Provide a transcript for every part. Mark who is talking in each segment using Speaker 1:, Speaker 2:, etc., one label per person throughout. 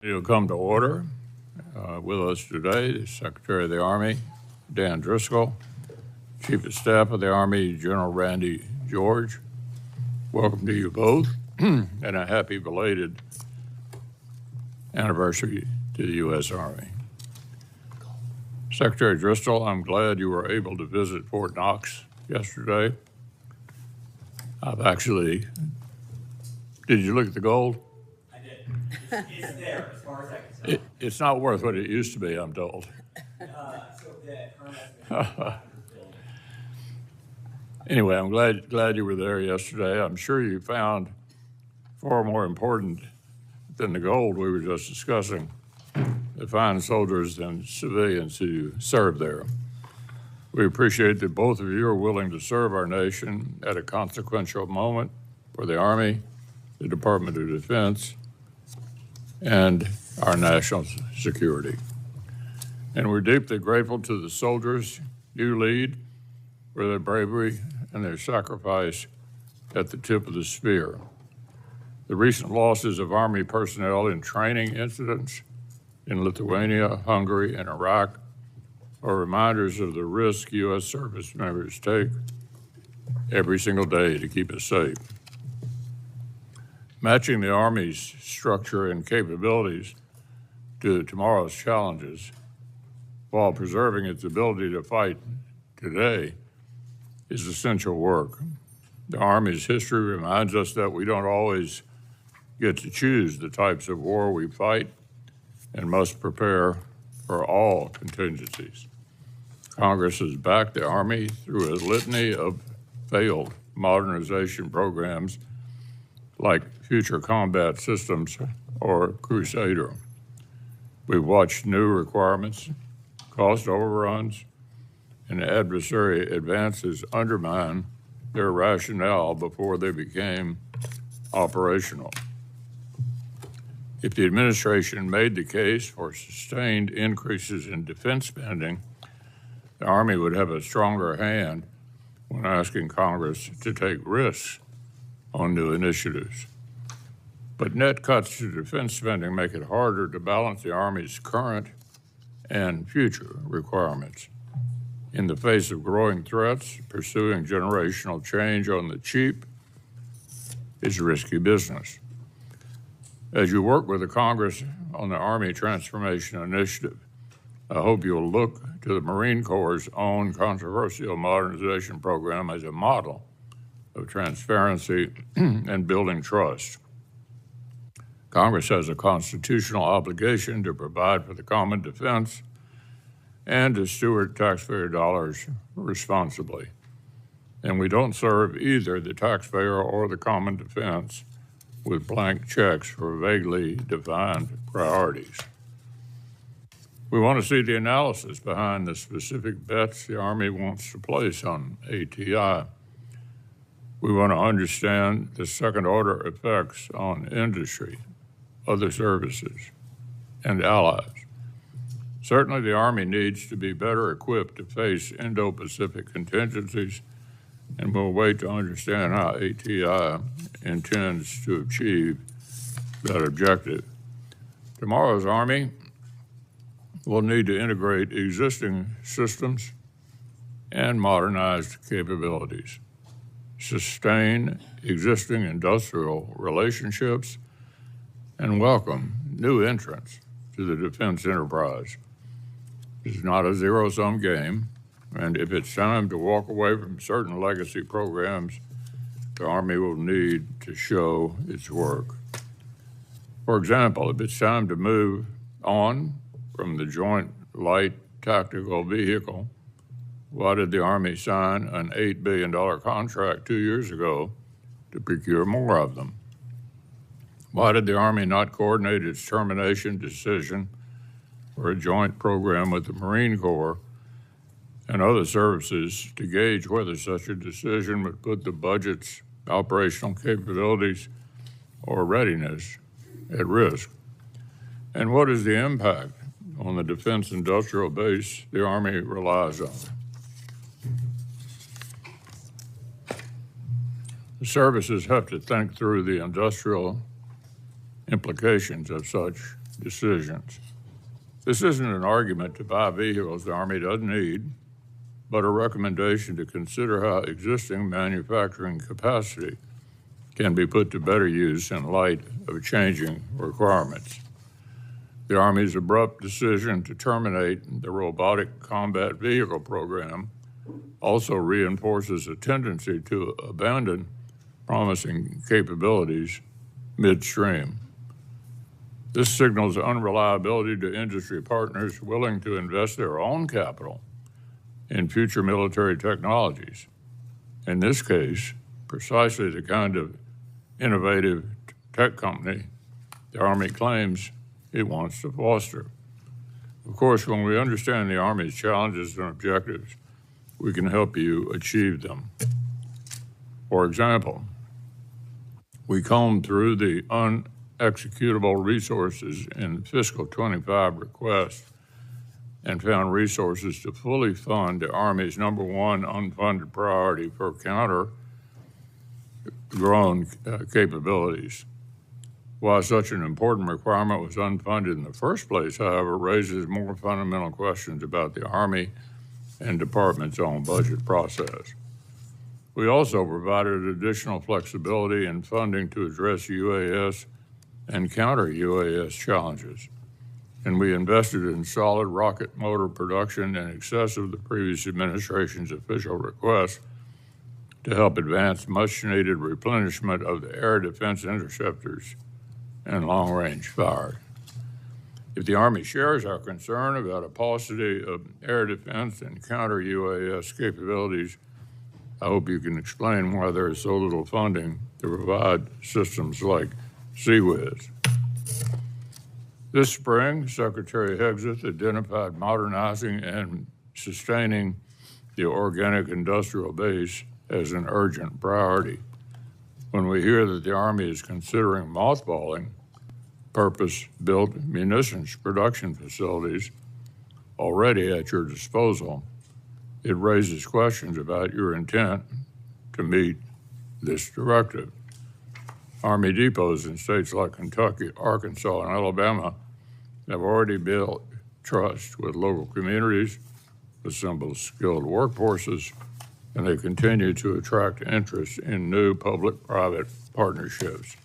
Speaker 1: He'll come to order. With us today is Secretary of the Army, Dan Driscoll, Chief of Staff of the Army, General Randy George. Welcome to you both, and a happy belated anniversary to the U.S. Army. Secretary Driscoll, I'm glad you were able to visit Fort Knox yesterday. Did you look at the gold?
Speaker 2: I did. It's there, as far as I can tell.
Speaker 1: It's not worth what it used to be, I'm told. Anyway, I'm glad you were there yesterday. I'm sure you found far more important than the gold we were just discussing, the fine soldiers and civilians who serve there. We appreciate that both of you are willing to serve our nation at a consequential moment for the Army, the Department of Defense, and our national security. And we're deeply grateful to the soldiers you lead for their bravery and their sacrifice at the tip of the spear. The recent losses of Army personnel in training incidents in Lithuania, Hungary, and Iraq are reminders of the risk U.S. service members take every single day to keep us safe. Matching the Army's structure and capabilities to tomorrow's challenges while preserving its ability to fight today is essential work. The Army's history reminds us that we don't always get to choose the types of war we fight and must prepare for all contingencies. Congress has backed the Army through a litany of failed modernization programs like Future Combat Systems or Crusader. We've watched new requirements, cost overruns, and adversary advances undermine their rationale before they became operational. If the administration made the case for sustained increases in defense spending, the Army would have a stronger hand when asking Congress to take risks on new initiatives. But net cuts to defense spending make it harder to balance the Army's current and future requirements. In the face of growing threats, pursuing generational change on the cheap is risky business. As you work with the Congress on the Army Transformation Initiative, I hope you'll look to the Marine Corps' own controversial modernization program as a model of transparency and building trust. Congress has a constitutional obligation to provide for the common defense and to steward taxpayer dollars responsibly. And we don't serve either the taxpayer or the common defense with blank checks for vaguely defined priorities. We want to see the analysis behind the specific bets the Army wants to place on ATI. We want to understand the second-order effects on industry, other services, and allies. Certainly, the Army needs to be better equipped to face Indo-Pacific contingencies, and we'll wait to understand how ATI intends to achieve that objective. Tomorrow's Army will need to integrate existing systems and modernized capabilities, sustain existing industrial relationships, and welcome new entrants to the defense enterprise. This is not a zero-sum game, and if it's time to walk away from certain legacy programs, the Army will need to show its work. For example, if it's time to move on from the Joint Light Tactical Vehicle, why did the Army sign an $8 billion contract 2 years ago to procure more of them? Why did the Army not coordinate its termination decision for a joint program with the Marine Corps and other services to gauge whether such a decision would put the budget's operational capabilities or readiness at risk? And what is the impact on the defense industrial base the Army relies on? The services have to think through the industrial implications of such decisions. This isn't an argument to buy vehicles the Army doesn't need, but a recommendation to consider how existing manufacturing capacity can be put to better use in light of changing requirements. The Army's abrupt decision to terminate the Robotic Combat Vehicle program also reinforces a tendency to abandon promising capabilities midstream. This signals unreliability to industry partners willing to invest their own capital in future military technologies. In this case, precisely the kind of innovative tech company the Army claims it wants to foster. Of course, when we understand the Army's challenges and objectives, we can help you achieve them. For example, we combed through the unexecutable resources in fiscal 25 request and found resources to fully fund the Army's number one unfunded priority for counter-drone capabilities. While such an important requirement was unfunded in the first place, however, raises more fundamental questions about the Army and Department's own budget process. We also provided additional flexibility in funding to address UAS and counter-UAS challenges, and we invested in solid rocket motor production in excess of the previous administration's official request to help advance much-needed replenishment of the air defense interceptors and long-range fire. If the Army shares our concern about a paucity of air defense and counter-UAS capabilities, I hope you can explain why there is so little funding to provide systems like CWIS. This spring, Secretary Hegseth identified modernizing and sustaining the organic industrial base as an urgent priority. When we hear that the Army is considering mothballing purpose-built munitions production facilities already at your disposal, it raises questions about your intent to meet this directive. Army depots in states like Kentucky, Arkansas, and Alabama have already built trust with local communities, assembled skilled workforces, and they continue to attract interest in new public-private partnerships.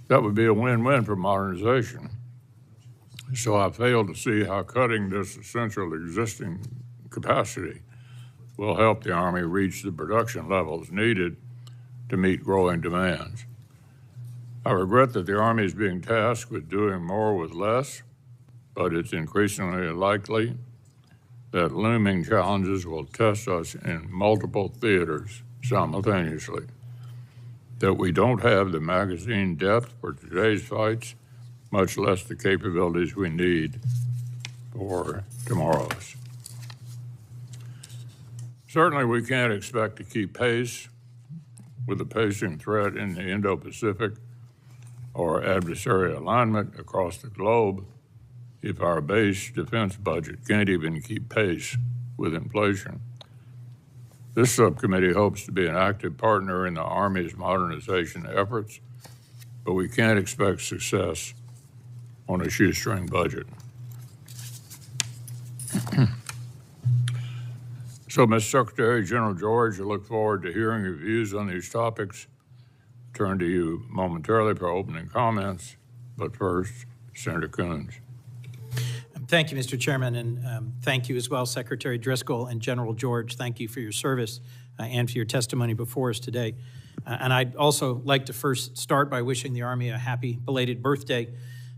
Speaker 1: That would be a win-win for modernization. So I fail to see how cutting this essential existing capacity will help the Army reach the production levels needed to meet growing demands. I regret that the Army is being tasked with doing more with less, but it's increasingly likely that looming challenges will test us in multiple theaters simultaneously. That we don't have the magazine depth for today's fights, much less the capabilities we need for tomorrow's. Certainly, we can't expect to keep pace with the pacing threat in the Indo-Pacific or adversary alignment across the globe if our base defense budget can't even keep pace with inflation. This subcommittee hopes to be an active partner in the Army's modernization efforts, but we can't expect success on a shoestring budget. So, Mr. Secretary, General George, I look forward to hearing your views on these topics. Turn to you momentarily for opening comments, but first, Senator Coons.
Speaker 3: Thank you, Mr. Chairman, and thank you as well, Secretary Driscoll and General George. Thank you for your service and for your testimony before us today. And I'd also like to first start by wishing the Army a happy belated birthday.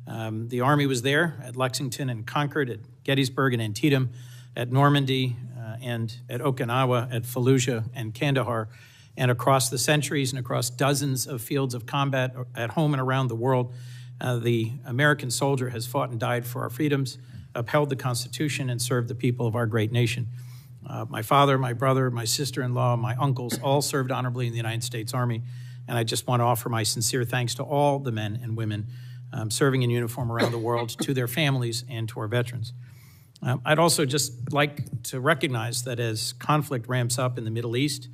Speaker 3: The Army was there at Lexington and Concord, at Gettysburg and Antietam, at Normandy, and at Okinawa, at Fallujah and Kandahar, and across the centuries and across dozens of fields of combat at home and around the world. The American soldier has fought and died for our freedoms, upheld the Constitution, and served the people of our great nation. My father, my brother, my sister-in-law, my uncles all served honorably in the United States Army, and I just want to offer my sincere thanks to all the men and women serving in uniform around the world, to their families, and to our veterans. I'd also just like to recognize that as conflict ramps up in the Middle East,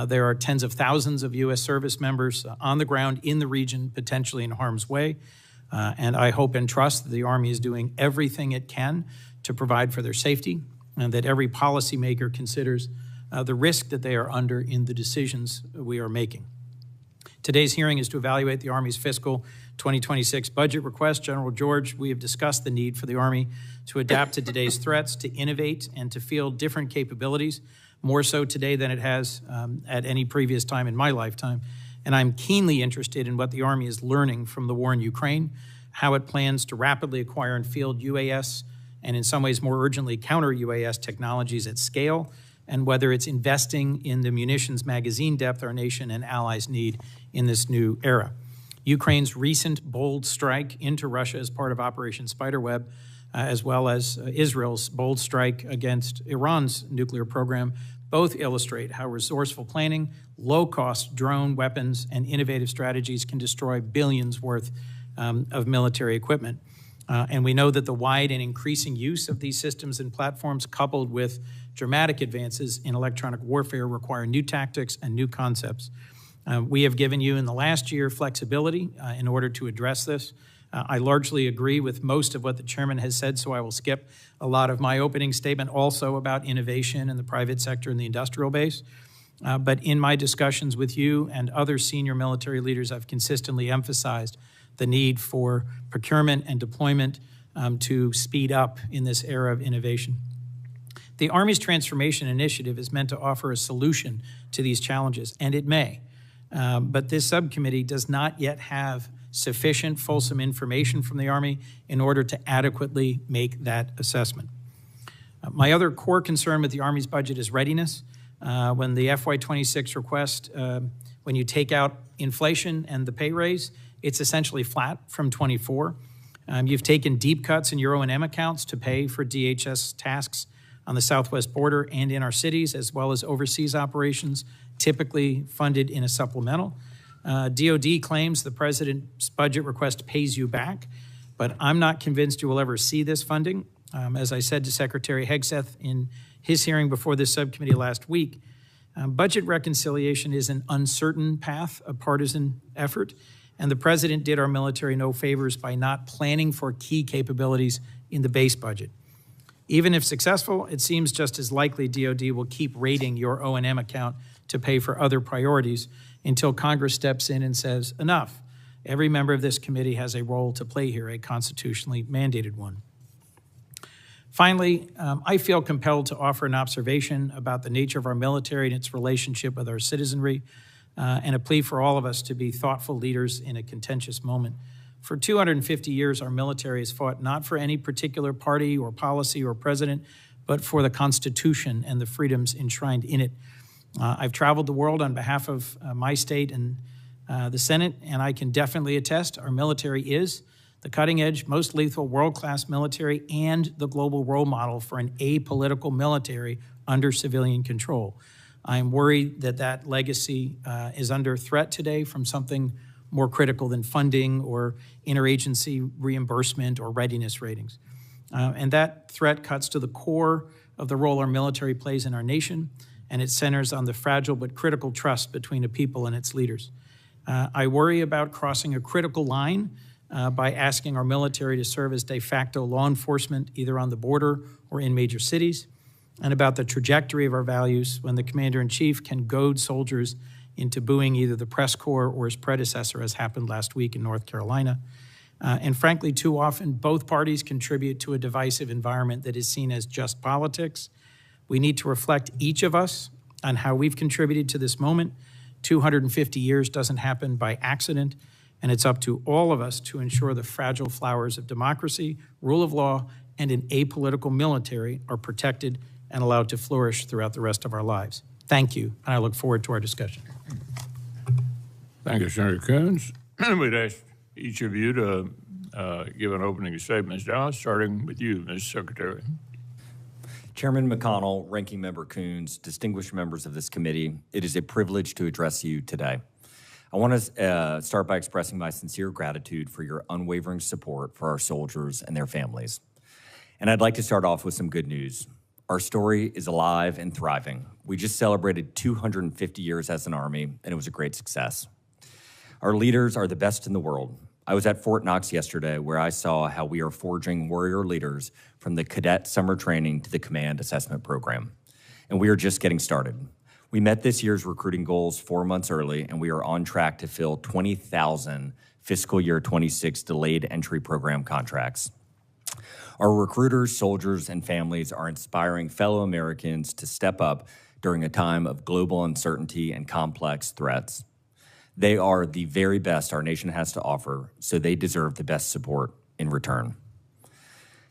Speaker 3: there are tens of thousands of U.S. service members on the ground in the region, potentially in harm's way. And I hope and trust that the Army is doing everything it can to provide for their safety, and that every policymaker considers the risk that they are under in the decisions we are making. Today's hearing is to evaluate the Army's fiscal 2026 budget request. General George, we have discussed the need for the Army to adapt to today's threats, to innovate, and to field different capabilities, more so today than it has at any previous time in my lifetime. And I'm keenly interested in what the Army is learning from the war in Ukraine, how it plans to rapidly acquire and field UAS, and in some ways more urgently counter-UAS technologies at scale, and whether it's investing in the munitions magazine depth our nation and allies need in this new era. Ukraine's recent bold strike into Russia as part of Operation Spiderweb, as well as Israel's bold strike against Iran's nuclear program, both illustrate how resourceful planning, low-cost drone weapons, and innovative strategies can destroy billions worth of military equipment. And we know that the wide and increasing use of these systems and platforms, coupled with dramatic advances in electronic warfare, require new tactics and new concepts. We have given you in the last year flexibility in order to address this. I largely agree with most of what the chairman has said, so I will skip a lot of my opening statement also about innovation in the private sector and the industrial base. But in my discussions with you and other senior military leaders, I've consistently emphasized the need for procurement and deployment to speed up in this era of innovation. The Army's Transformation Initiative is meant to offer a solution to these challenges, and it may. But this subcommittee does not yet have sufficient fulsome information from the Army in order to adequately make that assessment. My other core concern with the Army's budget is readiness. When the FY26 request, when you take out inflation and the pay raise, it's essentially flat from 24. You've taken deep cuts in your O&M accounts to pay for DHS tasks on the southwest border and in our cities, as well as overseas operations, typically funded in a supplemental. DOD claims the president's budget request pays you back, but I'm not convinced you will ever see this funding. As I said to Secretary Hegseth in his hearing before this subcommittee last week, budget reconciliation is an uncertain path, a partisan effort, and the president did our military no favors by not planning for key capabilities in the base budget. Even if successful, it seems just as likely DOD will keep raiding your O&M account to pay for other priorities until Congress steps in and says, enough. Every member of this committee has a role to play here, a constitutionally mandated one. Finally, I feel compelled to offer an observation about the nature of our military and its relationship with our citizenry, and a plea for all of us to be thoughtful leaders in a contentious moment. For 250 years, our military has fought not for any particular party or policy or president, but for the Constitution and the freedoms enshrined in it. I've traveled the world on behalf of my state and the Senate, and I can definitely attest our military is the cutting-edge, most lethal, world-class military and the global role model for an apolitical military under civilian control. I'm worried that that legacy is under threat today from something more critical than funding or interagency reimbursement or readiness ratings. And that threat cuts to the core of the role our military plays in our nation, and it centers on the fragile but critical trust between a people and its leaders. I worry about crossing a critical line by asking our military to serve as de facto law enforcement either on the border or in major cities, and about the trajectory of our values when the commander-in-chief can goad soldiers into booing either the press corps or his predecessor, as happened last week in North Carolina. And frankly, too often, both parties contribute to a divisive environment that is seen as just politics. We need to reflect, each of us, on how we've contributed to this moment. 250 years doesn't happen by accident, and it's up to all of us to ensure the fragile flowers of democracy, rule of law, and an apolitical military are protected and allowed to flourish throughout the rest of our lives. Thank you, and I look forward to our discussion.
Speaker 1: Thank you, Senator Coons. We'd ask each of you to give an opening statement now, starting with you, Ms. Secretary.
Speaker 4: Chairman McConnell, Ranking Member Coons, distinguished members of this committee, it is a privilege to address you today. I want to start by expressing my sincere gratitude for your unwavering support for our soldiers and their families. And I'd like to start off with some good news. Our story is alive and thriving. We just celebrated 250 years as an Army, and it was a great success. Our leaders are the best in the world. I was at Fort Knox yesterday where I saw how we are forging warrior leaders from the cadet summer training to the command assessment program. And we are just getting started. We met this year's recruiting goals 4 months early, and we are on track to fill 20,000 fiscal year 26 delayed entry program contracts. Our recruiters, soldiers, and families are inspiring fellow Americans to step up during a time of global uncertainty and complex threats. They are the very best our nation has to offer, so they deserve the best support in return.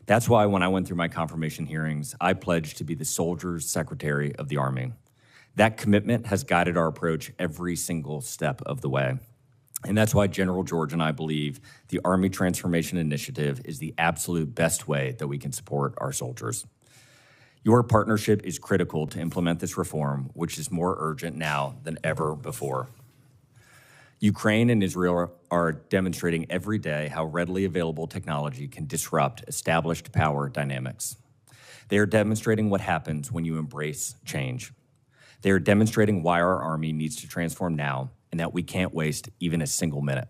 Speaker 4: That's why when I went through my confirmation hearings, I pledged to be the Soldier's Secretary of the Army. That commitment has guided our approach every single step of the way. And that's why General George and I believe the Army Transformation Initiative is the absolute best way that we can support our soldiers. Your partnership is critical to implement this reform, which is more urgent now than ever before. Ukraine and Israel are demonstrating every day how readily available technology can disrupt established power dynamics. They are demonstrating what happens when you embrace change. They are demonstrating why our Army needs to transform now and that we can't waste even a single minute.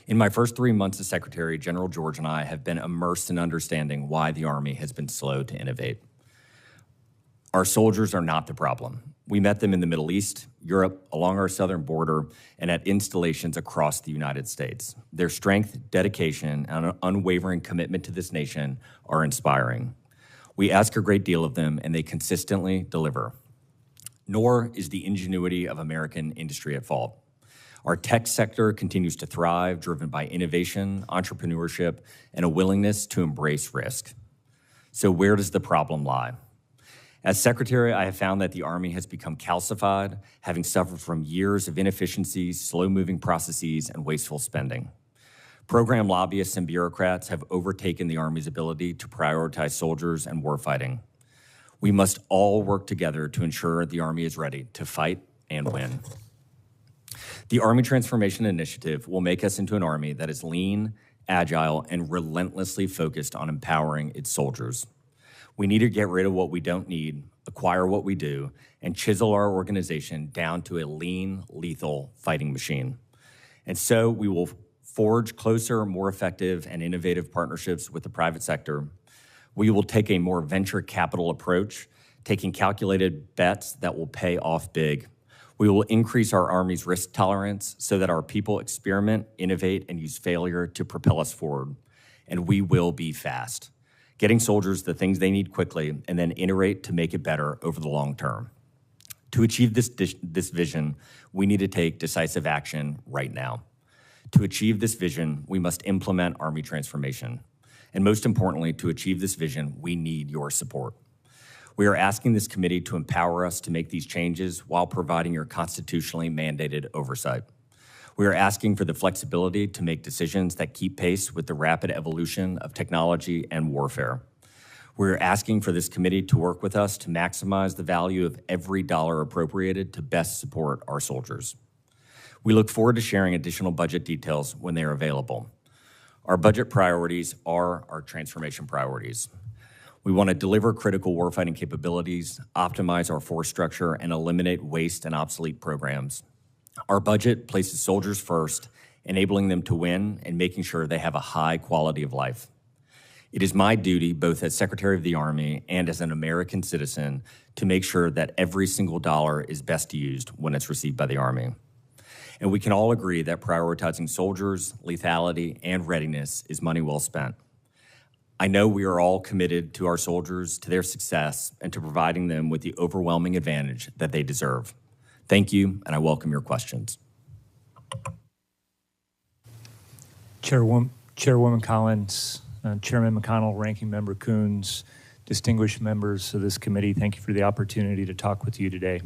Speaker 4: In my first 3 months as Secretary, General George and I have been immersed in understanding why the Army has been slow to innovate. Our soldiers are not the problem. We met them in the Middle East, Europe, along our southern border, and at installations across the United States. Their strength, dedication, and an unwavering commitment to this nation are inspiring. We ask a great deal of them, and they consistently deliver. Nor is the ingenuity of American industry at fault. Our tech sector continues to thrive, driven by innovation, entrepreneurship, and a willingness to embrace risk. So where does the problem lie? As Secretary, I have found that the Army has become calcified, having suffered from years of inefficiencies, slow-moving processes, and wasteful spending. Program lobbyists and bureaucrats have overtaken the Army's ability to prioritize soldiers and warfighting. We must all work together to ensure the Army is ready to fight and win. The Army Transformation Initiative will make us into an Army that is lean, agile, and relentlessly focused on empowering its soldiers. We need to get rid of what we don't need, acquire what we do, and chisel our organization down to a lean, lethal fighting machine. And so we will forge closer, more effective, and innovative partnerships with the private sector. We will take a more venture capital approach, taking calculated bets that will pay off big. We will increase our Army's risk tolerance so that our people experiment, innovate, and use failure to propel us forward. And we will be fast, getting soldiers the things they need quickly and then iterate to make it better over the long term. To achieve this vision, we need to take decisive action right now. To achieve this vision, we must implement Army transformation. And most importantly, to achieve this vision, we need your support. We are asking this committee to empower us to make these changes while providing your constitutionally mandated oversight. We are asking for the flexibility to make decisions that keep pace with the rapid evolution of technology and warfare. We are asking for this committee to work with us to maximize the value of every dollar appropriated to best support our soldiers. We look forward to sharing additional budget details when they are available. Our budget priorities are our transformation priorities. We want to deliver critical warfighting capabilities, optimize our force structure, and eliminate waste and obsolete programs. Our budget places soldiers first, enabling them to win and making sure they have a high quality of life. It is my duty, both as Secretary of the Army and as an American citizen, to make sure that every single dollar is best used when it's received by the Army. And we can all agree that prioritizing soldiers, lethality, and readiness is money well spent. I know we are all committed to our soldiers, to their success, and to providing them with the overwhelming advantage that they deserve. Thank you, and I welcome your questions.
Speaker 5: Chairwoman Collins, Chairman McConnell, Ranking Member Coons, distinguished members of this committee, thank you for the opportunity to talk with you today.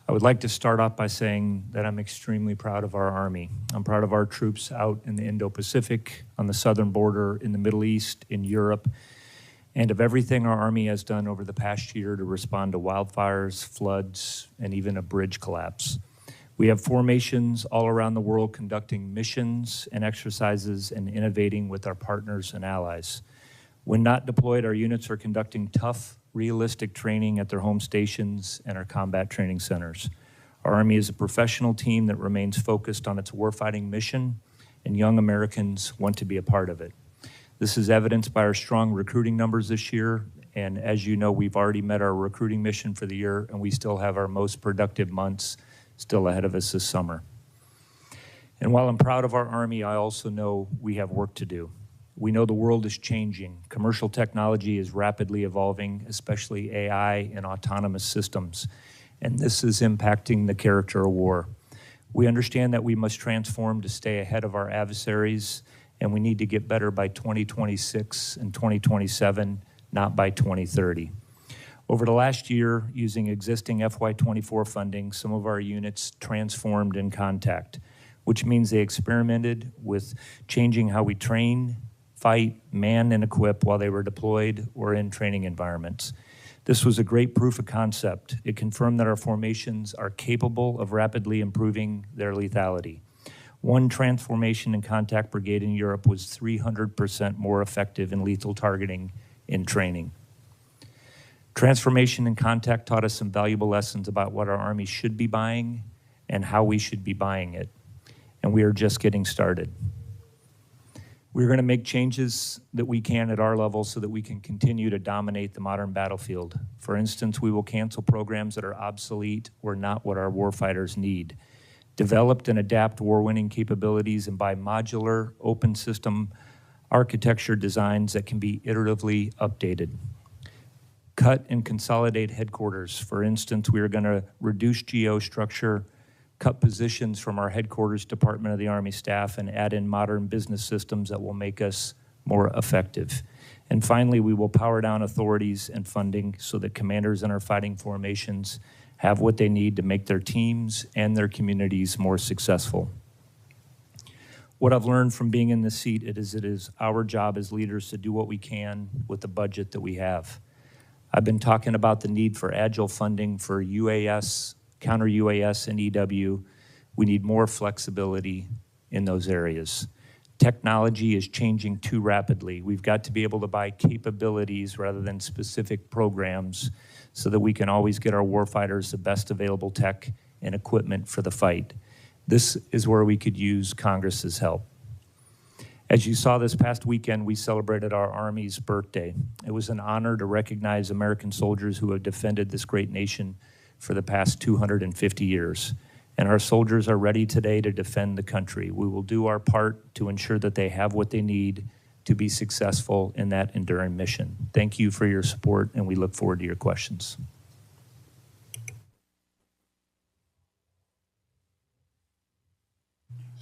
Speaker 5: I would like to start off by saying that I'm extremely proud of our Army. I'm proud of our troops out in the Indo-Pacific, on the southern border, in the Middle East, in Europe, and of everything our Army has done over the past year to respond to wildfires, floods, and even a bridge collapse. We have formations all around the world conducting missions and exercises and innovating with our partners and allies. When not deployed, our units are conducting tough, realistic training at their home stations and our combat training centers. Our Army is a professional team that remains focused on its warfighting mission and young Americans want to be a part of it. This is evidenced by our strong recruiting numbers this year, and as you know, we've already met our recruiting mission for the year, and we still have our most productive months still ahead of us this summer. And while I'm proud of our Army, I also know we have work to do. We know the world is changing. Commercial technology is rapidly evolving, especially AI and autonomous systems, and this is impacting the character of war. We understand that we must transform to stay ahead of our adversaries, and we need to get better by 2026 and 2027, not by 2030. Over the last year, using existing FY24 funding, some of our units transformed in contact, which means they experimented with changing how we train, fight, man, and equip while they were deployed or in training environments. This was a great proof of concept. It confirmed that our formations are capable of rapidly improving their lethality. One transformation in contact brigade in Europe was 300% more effective in lethal targeting in training. Transformation in contact taught us some valuable lessons about what our Army should be buying and how we should be buying it. And we are just getting started. We're going to make changes that we can at our level so that we can continue to dominate the modern battlefield. For instance, we will cancel programs that are obsolete or not what our warfighters need. Developed and adapt war-winning capabilities and buy modular, open system architecture designs that can be iteratively updated. Cut and consolidate headquarters. For instance, we are going to reduce GO structure, cut positions from our headquarters Department of the Army staff, and add in modern business systems that will make us more effective. And finally, we will power down authorities and funding so that commanders in our fighting formations have what they need to make their teams and their communities more successful. What I've learned from being in this seat is it is our job as leaders to do what we can with the budget that we have. I've been talking about the need for agile funding for UAS, counter-UAS, and EW. We need more flexibility in those areas. Technology is changing too rapidly. We've got to be able to buy capabilities rather than specific programs so that we can always get our warfighters the best available tech and equipment for the fight. This is where we could use Congress's help. As you saw this past weekend, we celebrated our Army's birthday. It was an honor to recognize American soldiers who have defended this great nation for the past 250 years. And our soldiers are ready today to defend the country. We will do our part to ensure that they have what they need to be successful in that enduring mission. Thank you for your support, and we look forward to your questions.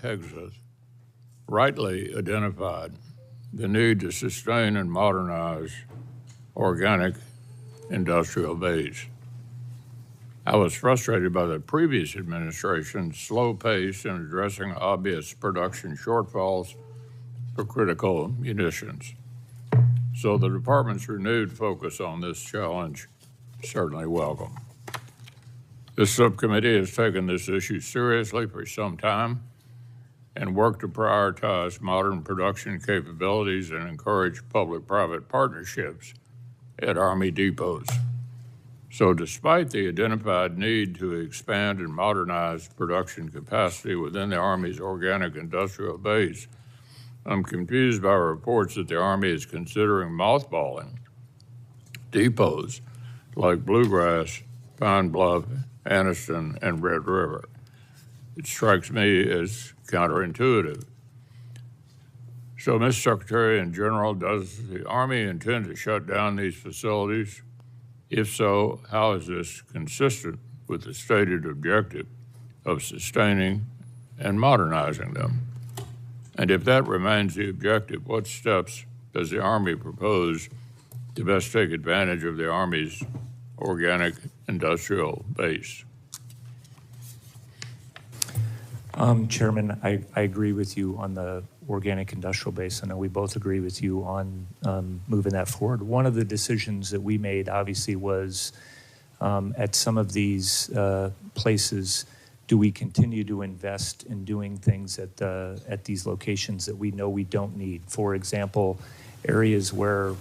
Speaker 1: Texas rightly identified the need to sustain and modernize organic industrial base. I was frustrated by the previous administration's slow pace in addressing obvious production shortfalls for critical munitions. So the department's renewed focus on this challenge is certainly welcome. This subcommittee has taken this issue seriously for some time and worked to prioritize modern production capabilities and encourage public-private partnerships at Army depots. So despite the identified need to expand and modernize production capacity within the Army's organic industrial base, I'm confused by reports that the Army is considering mothballing depots like Bluegrass, Pine Bluff, Anniston, and Red River. It strikes me as counterintuitive. So, Mr. Secretary and General, does the Army intend to shut down these facilities? If so, how is this consistent with the stated objective of sustaining and modernizing them? And if that remains the objective, what steps does the Army propose to best take advantage of the Army's organic industrial base?
Speaker 5: Chairman, I agree with you on the organic industrial base. I know we both agree with you on moving that forward. One of the decisions that we made, obviously, was at some of these places, do we continue to invest in doing things at these locations that we know we don't need? For example, areas where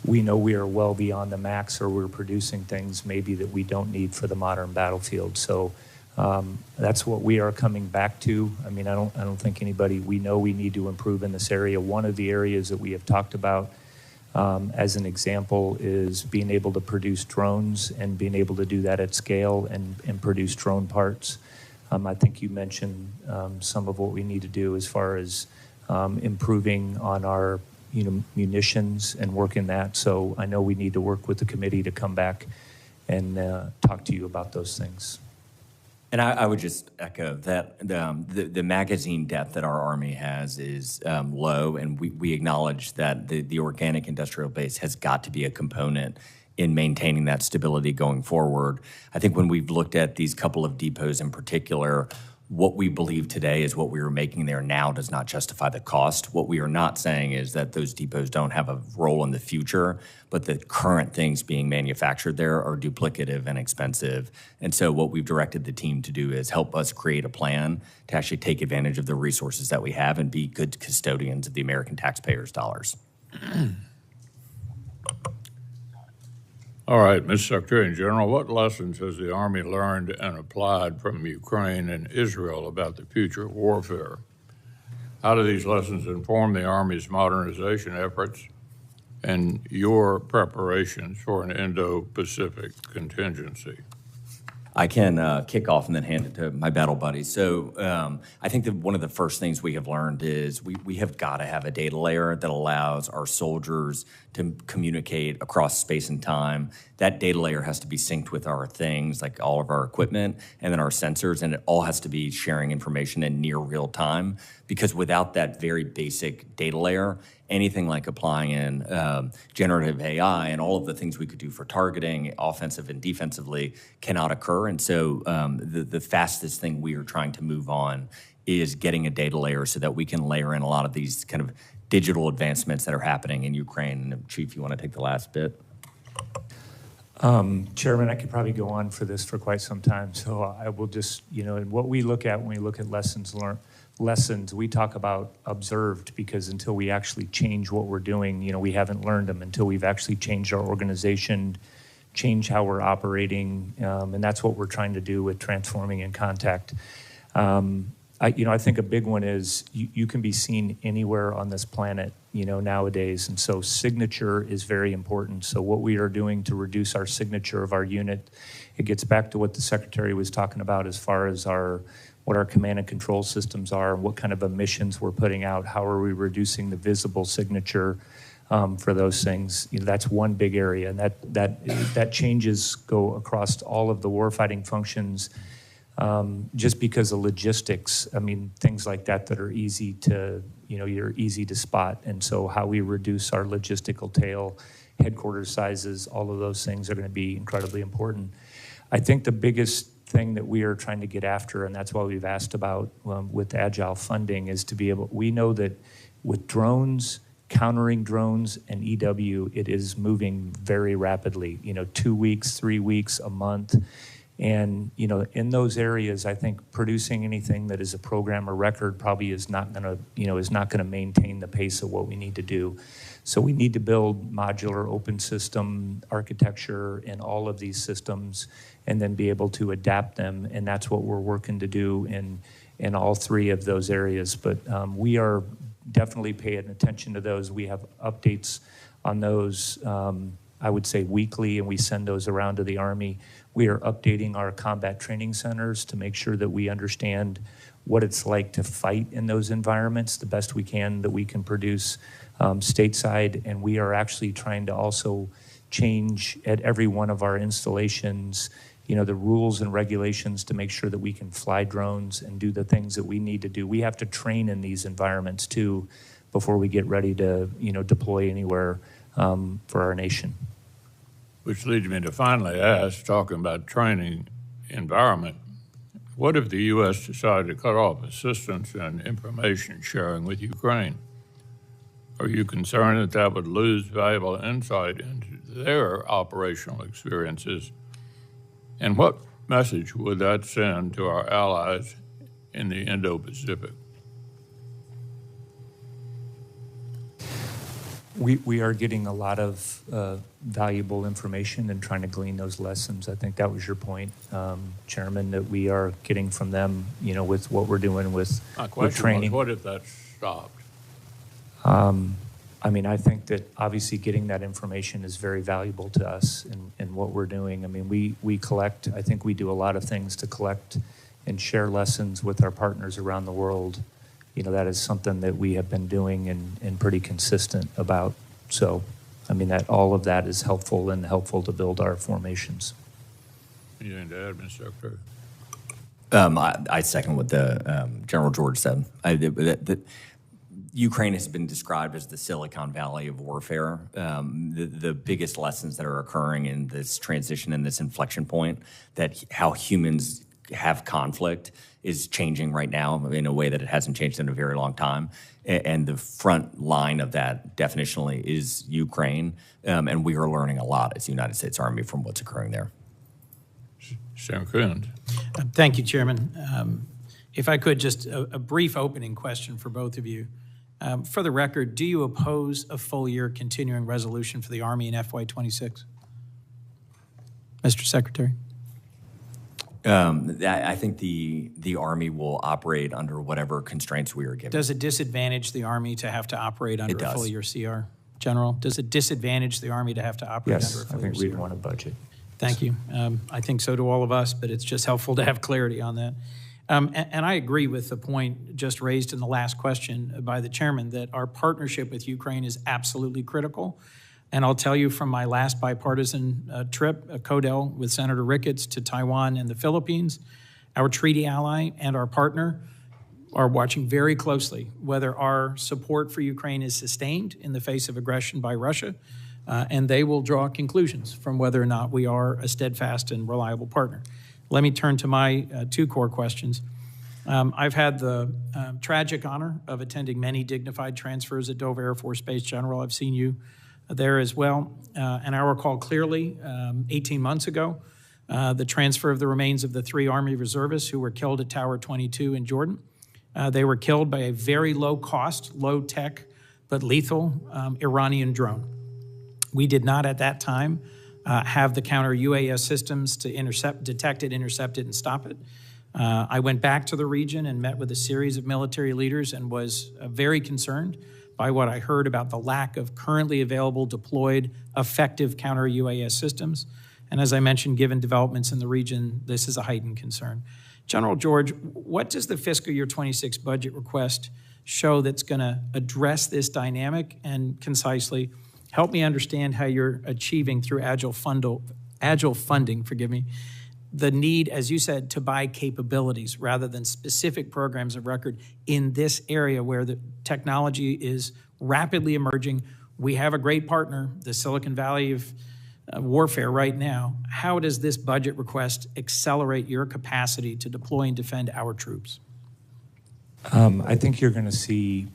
Speaker 5: we know we are well beyond the max or we're producing things maybe that we don't need for the modern battlefield. So That's what we are coming back to. I mean, I don't think anybody, we know we need to improve in this area. One of the areas that we have talked about as an example is being able to produce drones and being able to do that at scale and produce drone parts. I think you mentioned some of what we need to do as far as improving on our munitions and working that. So I know we need to work with the committee to come back and talk to you about those things.
Speaker 4: And I would just echo that the magazine depth that our Army has is low, and we acknowledge that the organic industrial base has got to be a component in maintaining that stability going forward. I think when we've looked at these couple of depots in particular, what we believe today is what we are making there now does not justify the cost. What we are not saying is that those depots don't have a role in the future, but the current things being manufactured there are duplicative and expensive. And so what we've directed the team to do is help us create a plan to actually take advantage of the resources that we have and be good custodians of the American taxpayers' dollars.
Speaker 1: All right, Mr. Secretary General, what lessons has the Army learned and applied from Ukraine and Israel about the future of warfare? How do these lessons inform the Army's modernization efforts and your preparations for an Indo-Pacific contingency?
Speaker 4: I can kick off and then hand it to my battle buddies. So I think that one of the first things we have learned is we have got to have a data layer that allows our soldiers to communicate across space and time. That data layer has to be synced with our things, like all of our equipment and then our sensors, and it all has to be sharing information in near real time, because without that very basic data layer, anything like applying in generative AI and all of the things we could do for targeting, offensive and defensively, cannot occur. And so the fastest thing we are trying to move on is getting a data layer so that we can layer in a lot of these kind of digital advancements that are happening in Ukraine. And Chief, you want to take the last bit?
Speaker 5: Chairman, I could probably go on for this for quite some time, so I will just, and what we look at when we look at lessons learned, we talk about observed, because until we actually change what we're doing, we haven't learned them until we've actually changed our organization, change how we're operating, and that's what we're trying to do with transforming in contact. I think a big one is you can be seen anywhere on this planet, nowadays, and so signature is very important. So what we are doing to reduce our signature of our unit, it gets back to what the Secretary was talking about as far as what our command and control systems are, and what kind of emissions we're putting out, how are we reducing the visible signature for those things. That's one big area, and that changes go across all of the warfighting functions. Just because of logistics, things like that are easy to, you're easy to spot. And so how we reduce our logistical tail, headquarters sizes, all of those things are going to be incredibly important. I think the biggest thing that we are trying to get after, and that's why we've asked about with Agile funding, is to be able, we know that with drones, countering drones and EW, it is moving very rapidly, 2 weeks, 3 weeks, a month. And, in those areas, I think producing anything that is a program or record probably is not going to maintain the pace of what we need to do. So we need to build modular open system architecture in all of these systems and then be able to adapt them. And that's what we're working to do in all three of those areas. But we are definitely paying attention to those. We have updates on those, I would say weekly, and we send those around to the Army. We are updating our combat training centers to make sure that we understand what it's like to fight in those environments the best we can, that we can produce stateside. And we are actually trying to also change at every one of our installations, the rules and regulations to make sure that we can fly drones and do the things that we need to do. We have to train in these environments too before we get ready to, deploy anywhere for our nation.
Speaker 1: Which leads me to finally ask, talking about training environment, what if the U.S. decided to cut off assistance and information sharing with Ukraine? Are you concerned that that would lose valuable insight into their operational experiences? And what message would that send to our allies in the Indo-Pacific?
Speaker 5: We are getting a lot of valuable information and trying to glean those lessons. I think that was your point, Chairman, that we are getting from them, with what we're doing with training.
Speaker 1: What if that stopped?
Speaker 5: I think that obviously getting that information is very valuable to us in what we're doing. We collect, I think we do a lot of things to collect and share lessons with our partners around the world. That is something that we have been doing and pretty consistent about. So, that all of that is helpful to build our formations.
Speaker 1: Anything to add, Mr. Secretary?
Speaker 4: I second what the General George said. Ukraine has been described as the Silicon Valley of warfare. The biggest lessons that are occurring in this transition and this inflection point, that how humans have conflict is changing right now in a way that it hasn't changed in a very long time. And the front line of that definitionally is Ukraine. And we are learning a lot as the United States Army from what's occurring there.
Speaker 1: Senator Coons.
Speaker 3: Thank you, Chairman. If I could, just a brief opening question for both of you. For the record, do you oppose a full-year continuing resolution for the Army in FY26? Mr. Secretary?
Speaker 4: I think the Army will operate under whatever constraints we are given.
Speaker 3: Does it disadvantage the Army to have to operate under a full-year CR? General, does it disadvantage the Army to have to operate under a
Speaker 5: Yes, I
Speaker 3: full-year
Speaker 5: think
Speaker 3: CR?
Speaker 5: we'd want a budget.
Speaker 3: Thank you. I think so do all of us, but it's just helpful to have clarity on that. And I agree with the point just raised in the last question by the chairman that our partnership with Ukraine is absolutely critical. And I'll tell you from my last bipartisan trip, CODEL, with Senator Ricketts to Taiwan and the Philippines, our treaty ally and our partner are watching very closely whether our support for Ukraine is sustained in the face of aggression by Russia, and they will draw conclusions from whether or not we are a steadfast and reliable partner. Let me turn to my two core questions. I've had the tragic honor of attending many dignified transfers at Dover Air Force Base. General, I've seen you there as well. And I recall clearly 18 months ago, the transfer of the remains of the 3 Army reservists who were killed at Tower 22 in Jordan. They were killed by a very low-cost, low-tech, but lethal Iranian drone. We did not at that time have the counter-UAS systems to detect it, intercept it, and stop it. I went back to the region and met with a series of military leaders and was very concerned by what I heard about the lack of currently available, deployed, effective counter-UAS systems. And as I mentioned, given developments in the region, this is a heightened concern. General George, what does the fiscal year 26 budget request show that's going to address this dynamic and concisely help me understand how you're achieving through agile funding, the need, as you said, to buy capabilities rather than specific programs of record in this area where the technology is rapidly emerging. We have a great partner, the Silicon Valley of warfare right now. How does this budget request accelerate your capacity to deploy and defend our troops?
Speaker 5: I think you're going to see,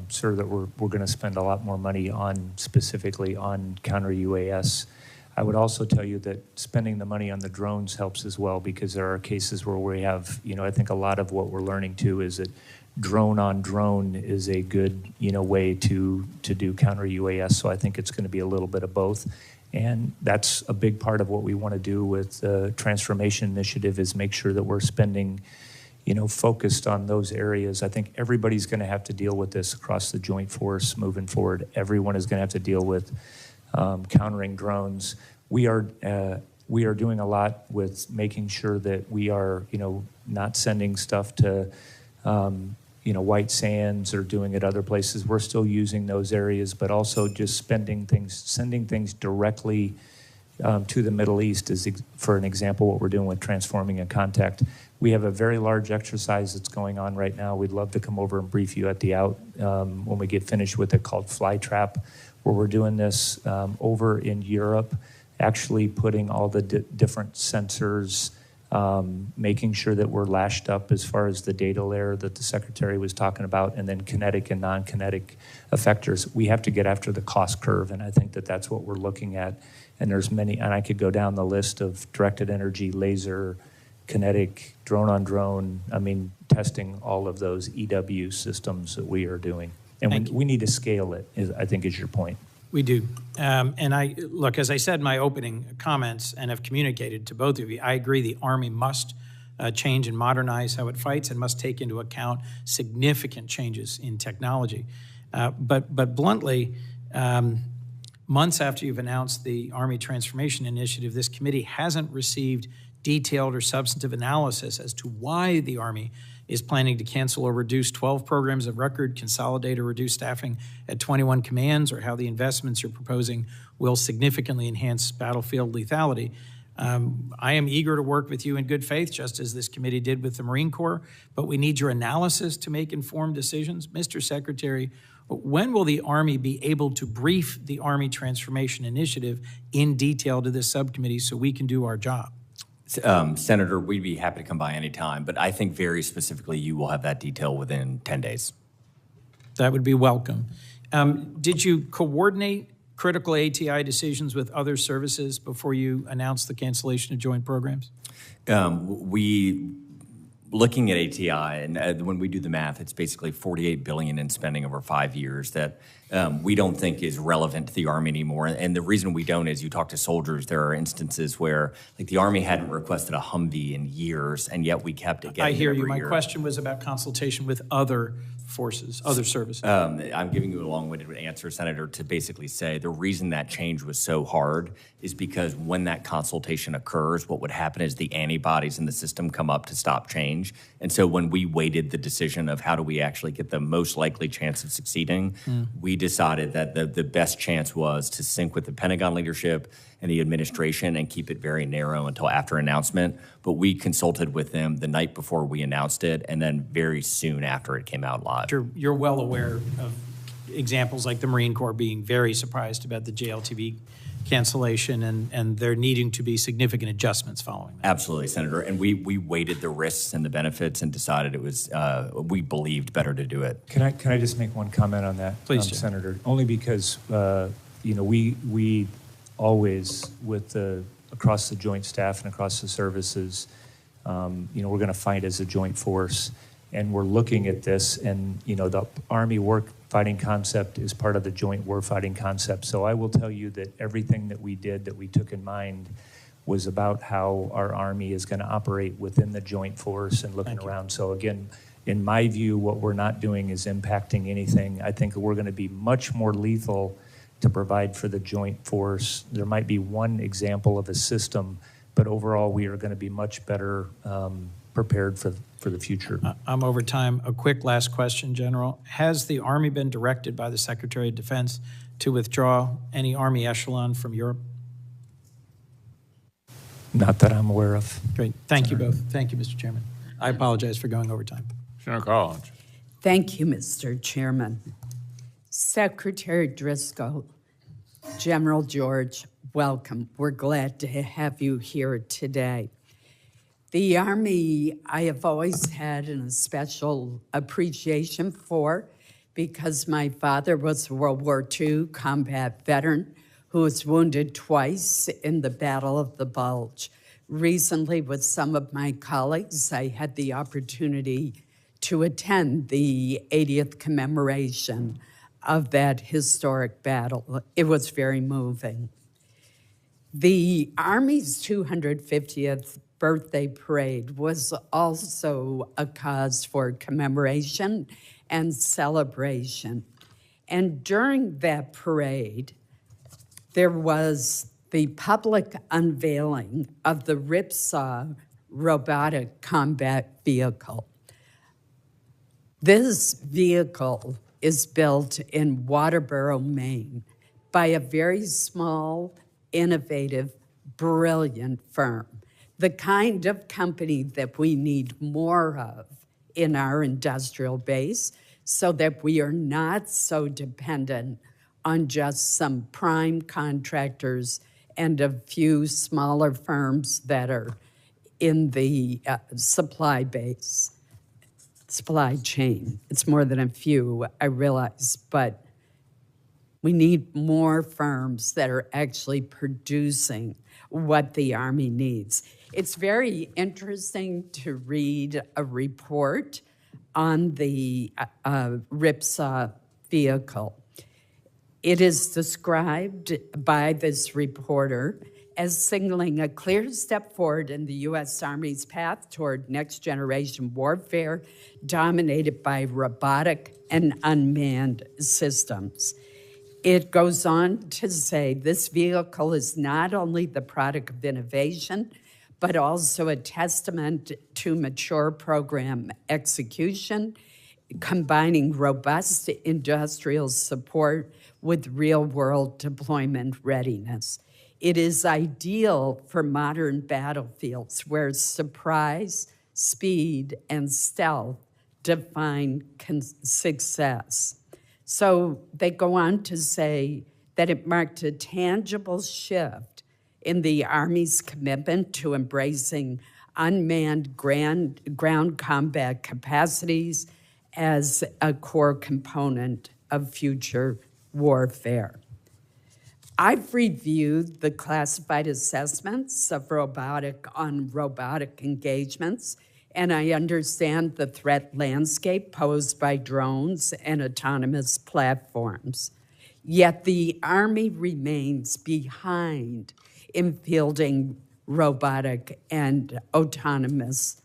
Speaker 5: sir, that we're going to spend a lot more money specifically on counter-UAS. I would also tell you that spending the money on the drones helps as well, because there are cases where we have, I think a lot of what we're learning too is that drone on drone is a good, way to do counter UAS. So I think it's going to be a little bit of both. And that's a big part of what we want to do with the transformation initiative, is make sure that we're spending, focused on those areas. I think everybody's going to have to deal with this across the joint force moving forward. Everyone is going to have to deal with countering drones. We are doing a lot with making sure that we are, not sending stuff to, White Sands or doing it other places. We're still using those areas, but also just sending things directly to the Middle East is, for an example, what we're doing with Transforming in Contact. We have a very large exercise that's going on right now. We'd love to come over and brief you at the when we get finished with it, called Flytrap, where we're doing this over in Europe, actually putting all the different sensors, making sure that we're lashed up as far as the data layer that the Secretary was talking about, and then kinetic and non-kinetic effectors. We have to get after the cost curve, and I think that that's what we're looking at. And there's many, and I could go down the list of directed energy, laser, kinetic, drone on drone, testing all of those EW systems that we are doing. And we need to scale it, I think is your point.
Speaker 3: We do. And look, as I said in my opening comments and have communicated to both of you, I agree the Army must change and modernize how it fights and must take into account significant changes in technology. But bluntly, months after you've announced the Army Transformation Initiative, this committee hasn't received detailed or substantive analysis as to why the Army is planning to cancel or reduce 12 programs of record, consolidate or reduce staffing at 21 commands, or how the investments you're proposing will significantly enhance battlefield lethality. I am eager to work with you in good faith, just as this committee did with the Marine Corps, but we need your analysis to make informed decisions. Mr. Secretary, when will the Army be able to brief the Army Transformation Initiative in detail to this subcommittee so we can do our job?
Speaker 4: Senator, we'd be happy to come by anytime, but I think very specifically you will have that detail within 10 days.
Speaker 3: That would be welcome. Did you coordinate critical ATI decisions with other services before you announced the cancellation of joint programs?
Speaker 4: Looking at ATI, and when we do the math, it's basically $48 billion in spending over 5 years that we don't think is relevant to the Army anymore. And the reason we don't is you talk to soldiers, there are instances where like the Army hadn't requested a Humvee in years, and yet we kept it getting
Speaker 3: I hear you.
Speaker 4: every
Speaker 3: My
Speaker 4: year.
Speaker 3: question was about consultation with other forces, other services.
Speaker 4: I'm giving you a long-winded answer, Senator, to basically say the reason that change was so hard is because when that consultation occurs, what would happen is the antibodies in the system come up to stop change. And so when we weighted the decision of how do we actually get the most likely chance of succeeding, we decided that the best chance was to sync with the Pentagon leadership and the administration and keep it very narrow until after announcement. But we consulted with them the night before we announced it and then very soon after it came out live.
Speaker 3: You're well aware of examples like the Marine Corps being very surprised about the JLTV cancellation and there needing to be significant adjustments following that.
Speaker 4: Absolutely, Senator. And we weighted the risks and the benefits and decided it was, we believed better to do it.
Speaker 5: Can I just make one comment on that,
Speaker 3: Please, Jim.
Speaker 5: Senator? Only because, we always, across the joint staff and across the services, we're going to fight as a joint force. And we're looking at this, and the Army warfighting concept is part of the joint warfighting concept. So I will tell you that everything that we did, that we took in mind, was about how our Army is going to operate within the joint force and looking around. So again, in my view, what we're not doing is impacting anything. I think we're going to be much more lethal to provide for the joint force. There might be one example of a system, but overall we are going to be much better prepared for the future.
Speaker 3: I'm over time. A quick last question, General. Has the Army been directed by the Secretary of Defense to withdraw any Army echelon from Europe?
Speaker 5: Not that I'm aware of.
Speaker 3: Great. Thank you both. Thank you, Mr. Chairman. I apologize for going over time.
Speaker 1: Senator Collins.
Speaker 6: Thank you, Mr. Chairman. Secretary Driscoll, General George, welcome. We're glad to have you here today. The Army, I have always had a special appreciation for because my father was a World War II combat veteran who was wounded twice in the Battle of the Bulge. Recently, with some of my colleagues, I had the opportunity to attend the 80th commemoration of that historic battle. It was very moving. The Army's 250th birthday parade was also a cause for commemoration and celebration. And during that parade, there was the public unveiling of the Ripsaw robotic combat vehicle. This vehicle is built in Waterboro, Maine, by a very small, innovative, brilliant firm. The kind of company that we need more of in our industrial base so that we are not so dependent on just some prime contractors and a few smaller firms that are in the supply chain. It's more than a few, I realize, but we need more firms that are actually producing what the Army needs. It's very interesting to read a report on the Ripsaw vehicle. It is described by this reporter as signaling a clear step forward in the U.S. Army's path toward next-generation warfare dominated by robotic and unmanned systems. It goes on to say this vehicle is not only the product of innovation, but also a testament to mature program execution, combining robust industrial support with real-world deployment readiness. It is ideal for modern battlefields where surprise, speed, and stealth define success. So they go on to say that it marked a tangible shift in the Army's commitment to embracing unmanned ground combat capacities as a core component of future warfare. I've reviewed the classified assessments of robotic engagements, and I understand the threat landscape posed by drones and autonomous platforms. Yet the Army remains behind in fielding robotic and autonomous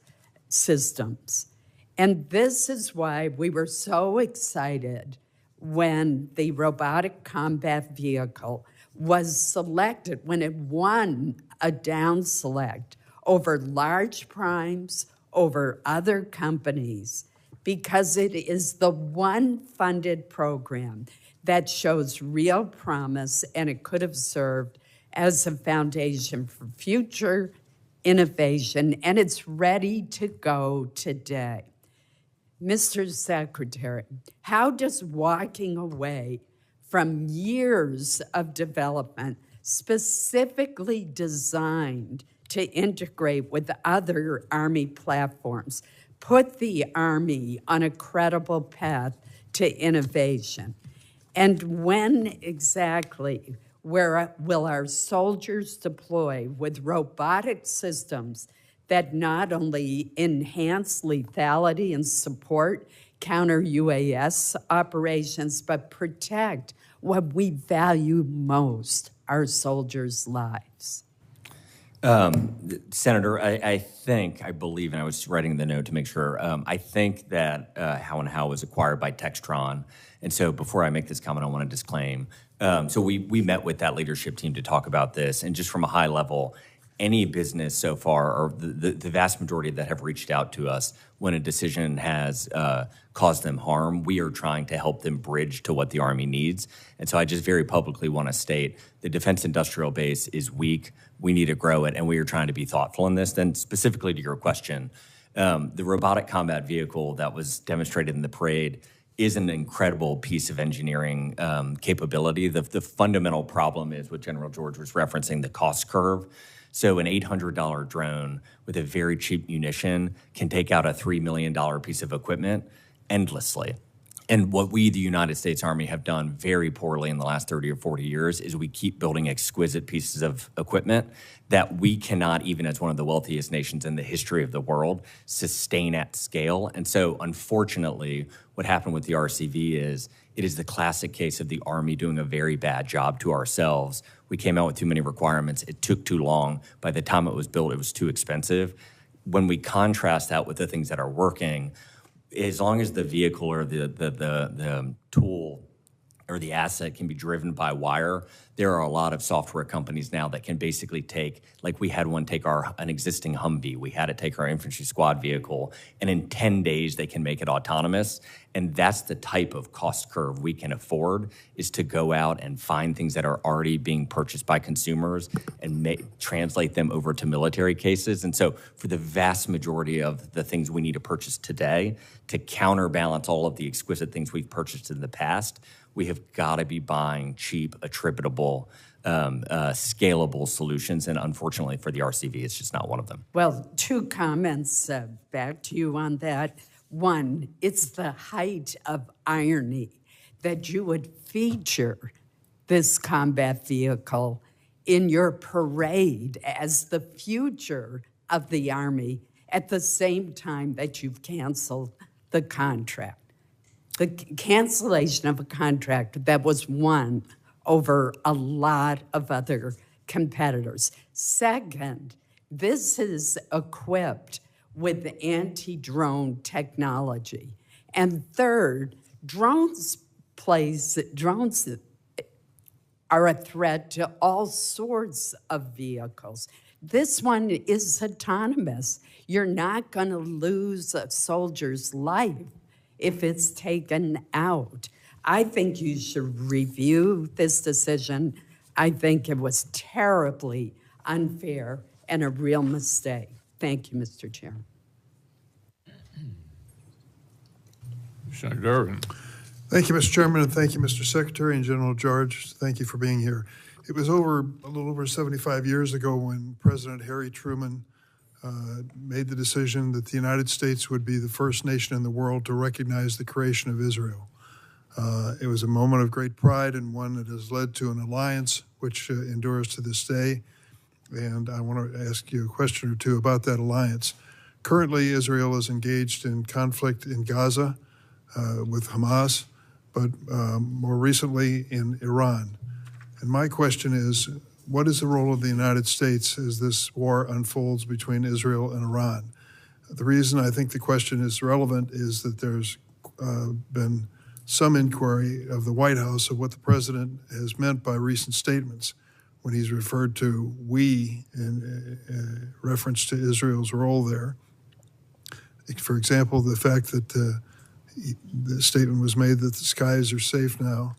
Speaker 6: systems. And this is why we were so excited when the robotic combat vehicle was selected, when it won a down select over large primes, over other companies, because it is the one funded program that shows real promise, and it could have served as a foundation for future innovation, and it's ready to go today. Mr. Secretary, how does walking away from years of development specifically designed to integrate with other Army platforms put the Army on a credible path to innovation? And when exactly will our soldiers deploy with robotic systems that not only enhance lethality and support counter-UAS operations, but protect what we value most, our soldiers' lives?
Speaker 4: Senator, I believe, and I was writing the note to make sure, I think that How and How was acquired by Textron. And so before I make this comment, I want to disclaim. So we met with that leadership team to talk about this. And just from a high level, any business so far, or the vast majority that have reached out to us when a decision has caused them harm, we are trying to help them bridge to what the Army needs. And so I just very publicly want to state the defense industrial base is weak. We need to grow it, and we are trying to be thoughtful in this. Then specifically to your question, the robotic combat vehicle that was demonstrated in the parade is an incredible piece of engineering capability. The fundamental problem is what General George was referencing, the cost curve. So an $800 drone with a very cheap munition can take out a $3 million piece of equipment endlessly. And what we, the United States Army, have done very poorly in the last 30 or 40 years is we keep building exquisite pieces of equipment that we cannot, even as one of the wealthiest nations in the history of the world, sustain at scale. And so, unfortunately, what happened with the RCV is it is the classic case of the Army doing a very bad job to ourselves. We came out with too many requirements. It took too long. By the time it was built, it was too expensive. When we contrast that with the things that are working, as long as the vehicle or the tool or the asset can be driven by wire, there are a lot of software companies now that can basically take, like we had one take an existing Humvee, we had it take our infantry squad vehicle, and in 10 days they can make it autonomous. And that's the type of cost curve we can afford, is to go out and find things that are already being purchased by consumers and translate them over to military cases. And so for the vast majority of the things we need to purchase today to counterbalance all of the exquisite things we've purchased in the past, we have got to be buying cheap, attributable, scalable solutions. And unfortunately for the RCV, it's just not one of them.
Speaker 6: Well, two comments back to you on that. One, it's the height of irony that you would feature this combat vehicle in your parade as the future of the Army at the same time that you've canceled the contract. the cancellation of a contract that was won over a lot of other competitors. Second, this is equipped with anti-drone technology. And third, drones are a threat to all sorts of vehicles. This one is autonomous. You're not going to lose a soldier's life if it's taken out. I think you should review this decision. I think it was terribly unfair and a real mistake. Thank you, Mr. Chairman.
Speaker 1: Senator Durbin.
Speaker 7: Thank you, Mr. Chairman, and thank you, Mr. Secretary and General George. Thank you for being here. It was a little over 75 years ago when President Harry Truman made the decision that the United States would be the first nation in the world to recognize the creation of Israel. It was a moment of great pride and one that has led to an alliance which endures to this day. And I want to ask you a question or two about that alliance. Currently, Israel is engaged in conflict in Gaza with Hamas, but more recently in Iran. And my question is, what is the role of the United States as this war unfolds between Israel and Iran? The reason I think the question is relevant is that there's been some inquiry of the White House of what the president has meant by recent statements when he's referred to we in reference to Israel's role there. For example, the fact that the statement was made that the skies are safe now,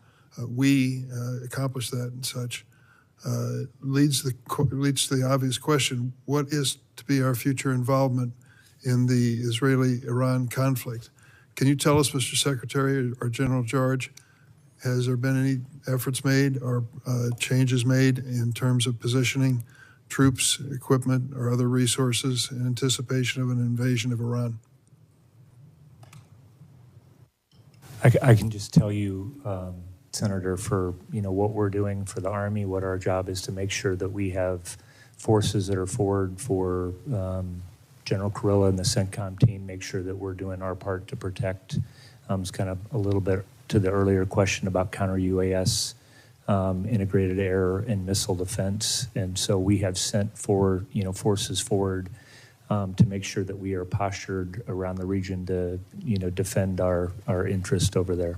Speaker 7: we accomplished that and such, leads to the obvious question, what is to be our future involvement in the Israeli-Iran conflict? Can you tell us, Mr. Secretary or General George, has there been any efforts made or changes made in terms of positioning troops, equipment, or other resources in anticipation of an invasion of Iran?
Speaker 5: I can just tell you, Senator, for what we're doing for the Army, what our job is to make sure that we have forces that are forward for General Kurilla and the CENTCOM team, make sure that we're doing our part to protect. It's kind of a little bit to the earlier question about counter-UAS, integrated air and missile defense. And so we have sent forces forward to make sure that we are postured around the region to, defend our interest over there.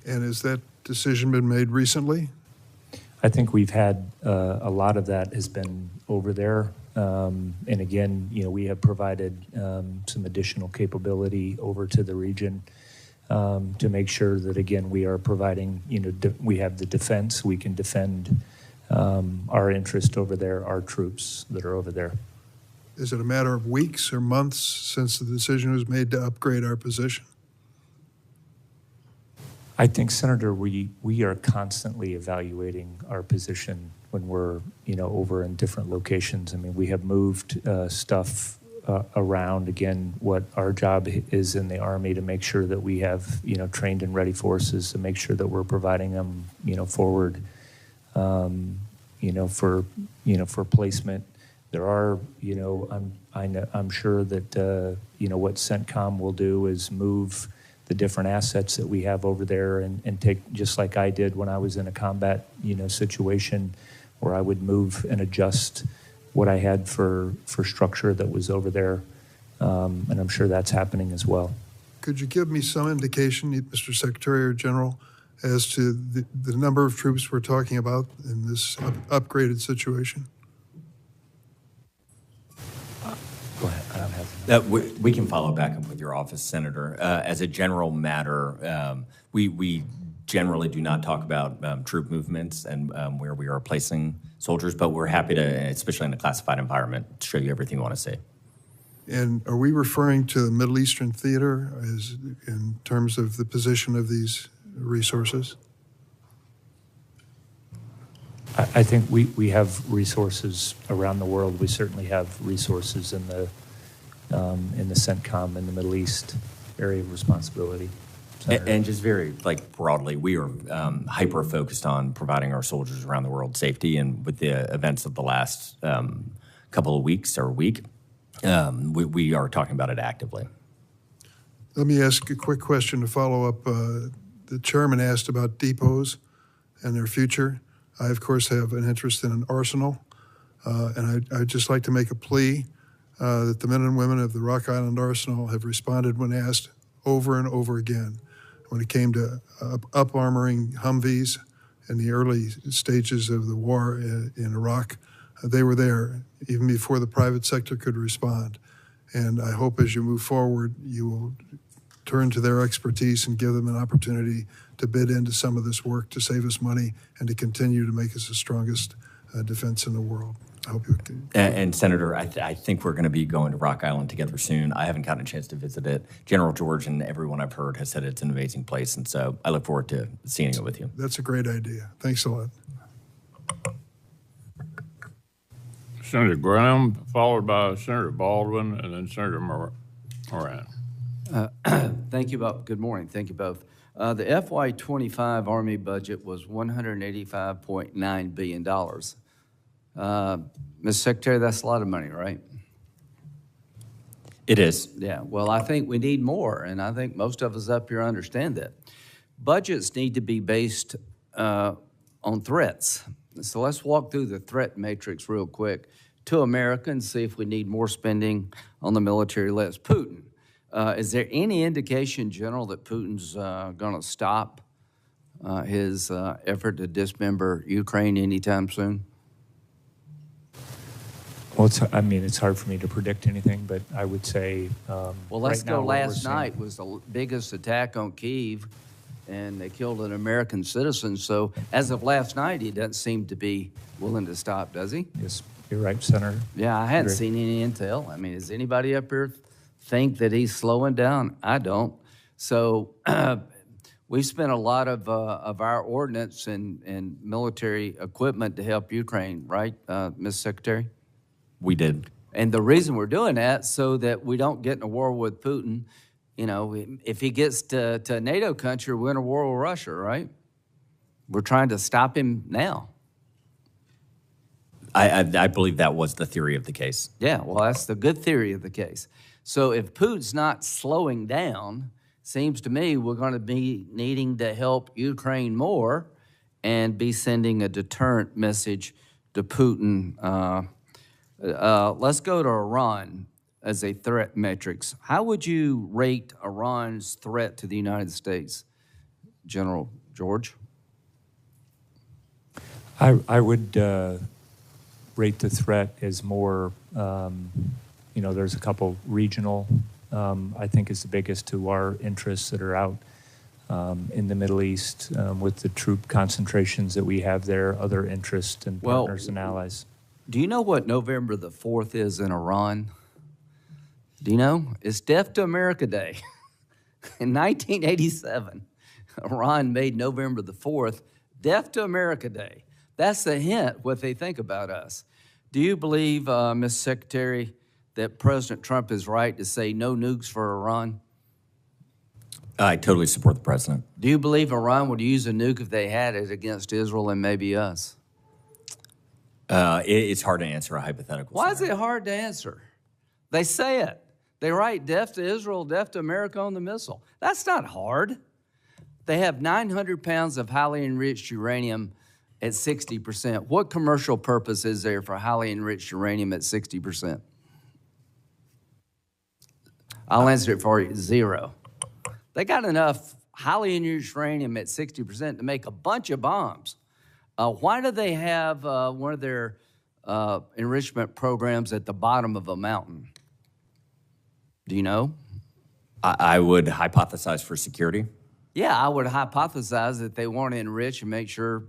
Speaker 7: And has that decision been made recently?
Speaker 5: I think we've had a lot of that has been over there. And again, we have provided some additional capability over to the region to make sure that, again, we are providing, we have the defense, we can defend our interest over there, our troops that are over there.
Speaker 7: Is it a matter of weeks or months since the decision was made to upgrade our position?
Speaker 5: I think, Senator, we are constantly evaluating our position when we're, over in different locations. I mean, we have moved stuff around. Again, what our job is in the Army to make sure that we have, trained and ready forces to make sure that we're providing them, forward, for placement. There are, I'm sure that, what CENTCOM will do is move the different assets that we have over there and take, just like I did when I was in a combat, situation where I would move and adjust what I had for structure that was over there. And I'm sure that's happening as well.
Speaker 7: Could you give me some indication, Mr. Secretary or General, as to the number of troops we're talking about in this upgraded situation?
Speaker 5: Go ahead. I don't have
Speaker 4: we can follow back up with your office, Senator. As a general matter, we generally do not talk about troop movements and where we are placing soldiers, but we're happy to, especially in a classified environment, show you everything you want to see.
Speaker 7: And are we referring to the Middle Eastern theater as in terms of the position of these resources?
Speaker 5: I think we have resources around the world. We certainly have resources in the CENTCOM in the Middle East area of responsibility.
Speaker 4: And just very broadly, we are hyper focused on providing our soldiers around the world safety. And with the events of the last couple of weeks or week, we are talking about it actively.
Speaker 7: Let me ask a quick question to follow up. The chairman asked about depots and their future. I, of course, have an interest in an arsenal, and I'd just like to make a plea that the men and women of the Rock Island Arsenal have responded when asked over and over again. When it came to up-armoring Humvees in the early stages of the war in Iraq, they were there even before the private sector could respond. And I hope as you move forward, you will turn to their expertise and give them an opportunity to bid into some of this work to save us money and to continue to make us the strongest defense in the world. I hope you can.
Speaker 4: And Senator, I think we're going to be going to Rock Island together soon. I haven't gotten a chance to visit it. General George and everyone I've heard has said it's an amazing place, and so I look forward to seeing it with you.
Speaker 7: That's a great idea. Thanks a lot.
Speaker 1: Senator Graham, followed by Senator Baldwin, and then Senator Moran.
Speaker 8: Thank you both. Good morning. Thank you both. The FY25 Army budget was $185.9 billion. Mr. Secretary, that's a lot of money, right?
Speaker 4: It is.
Speaker 8: Yeah, well, I think we need more, and I think most of us up here understand that. Budgets need to be based on threats. So let's walk through the threat matrix real quick to America and see if we need more spending on the military less. Putin. Is there any indication, General, that Putin's going to stop his effort to dismember Ukraine anytime soon?
Speaker 5: Well, it's hard for me to predict anything, but I would say.
Speaker 8: Well, let's
Speaker 5: right
Speaker 8: go.
Speaker 5: now, what we're
Speaker 8: Last
Speaker 5: seeing-
Speaker 8: night was the biggest attack on Kyiv, and they killed an American citizen. So as of last night, he doesn't seem to be willing to stop, does he?
Speaker 5: Yes, you're right, Senator.
Speaker 8: Yeah, I hadn't
Speaker 5: Agree.
Speaker 8: seen any intel. I mean, does anybody up here think that he's slowing down? I don't. So we've spent a lot of our ordnance and military equipment to help Ukraine, right, Ms. Secretary?
Speaker 4: We did.
Speaker 8: And the reason we're doing that so that we don't get in a war with Putin. You know, if he gets to a NATO country, we're in a war with Russia, right? We're trying to stop him now.
Speaker 4: I believe that was the theory of the case.
Speaker 8: Yeah, well, that's the good theory of the case. So if Putin's not slowing down, seems to me we're going to be needing to help Ukraine more and be sending a deterrent message to Putin. Let's go to Iran as a threat matrix. How would you rate Iran's threat to the United States, General George?
Speaker 5: I would rate the threat as more, there's a couple regional, I think is the biggest to our interests that are out in the Middle East with the troop concentrations that we have there, other interests and partners and allies.
Speaker 8: Do you know what November the 4th is in Iran? Do you know? It's Death to America Day. In 1987, Iran made November the 4th Death to America Day. That's the hint what they think about us. Do you believe, Ms. Secretary, that President Trump is right to say no nukes for Iran?
Speaker 4: I totally support the president.
Speaker 8: Do you believe Iran would use a nuke if they had it against Israel and maybe us?
Speaker 4: It's hard to answer a hypothetical.
Speaker 8: Why is
Speaker 4: scenario.
Speaker 8: it hard to answer? They say it. They write death to Israel, death to America on the missile. That's not hard. They have 900 pounds of highly enriched uranium at 60%. What commercial purpose is there for highly enriched uranium at 60%? I'll answer it for you, 0. They got enough highly enriched uranium at 60% to make a bunch of bombs. Why do they have one of their enrichment programs at the bottom of a mountain? Do you know?
Speaker 4: I would hypothesize for security.
Speaker 8: Yeah, I would hypothesize that they want to enrich and make sure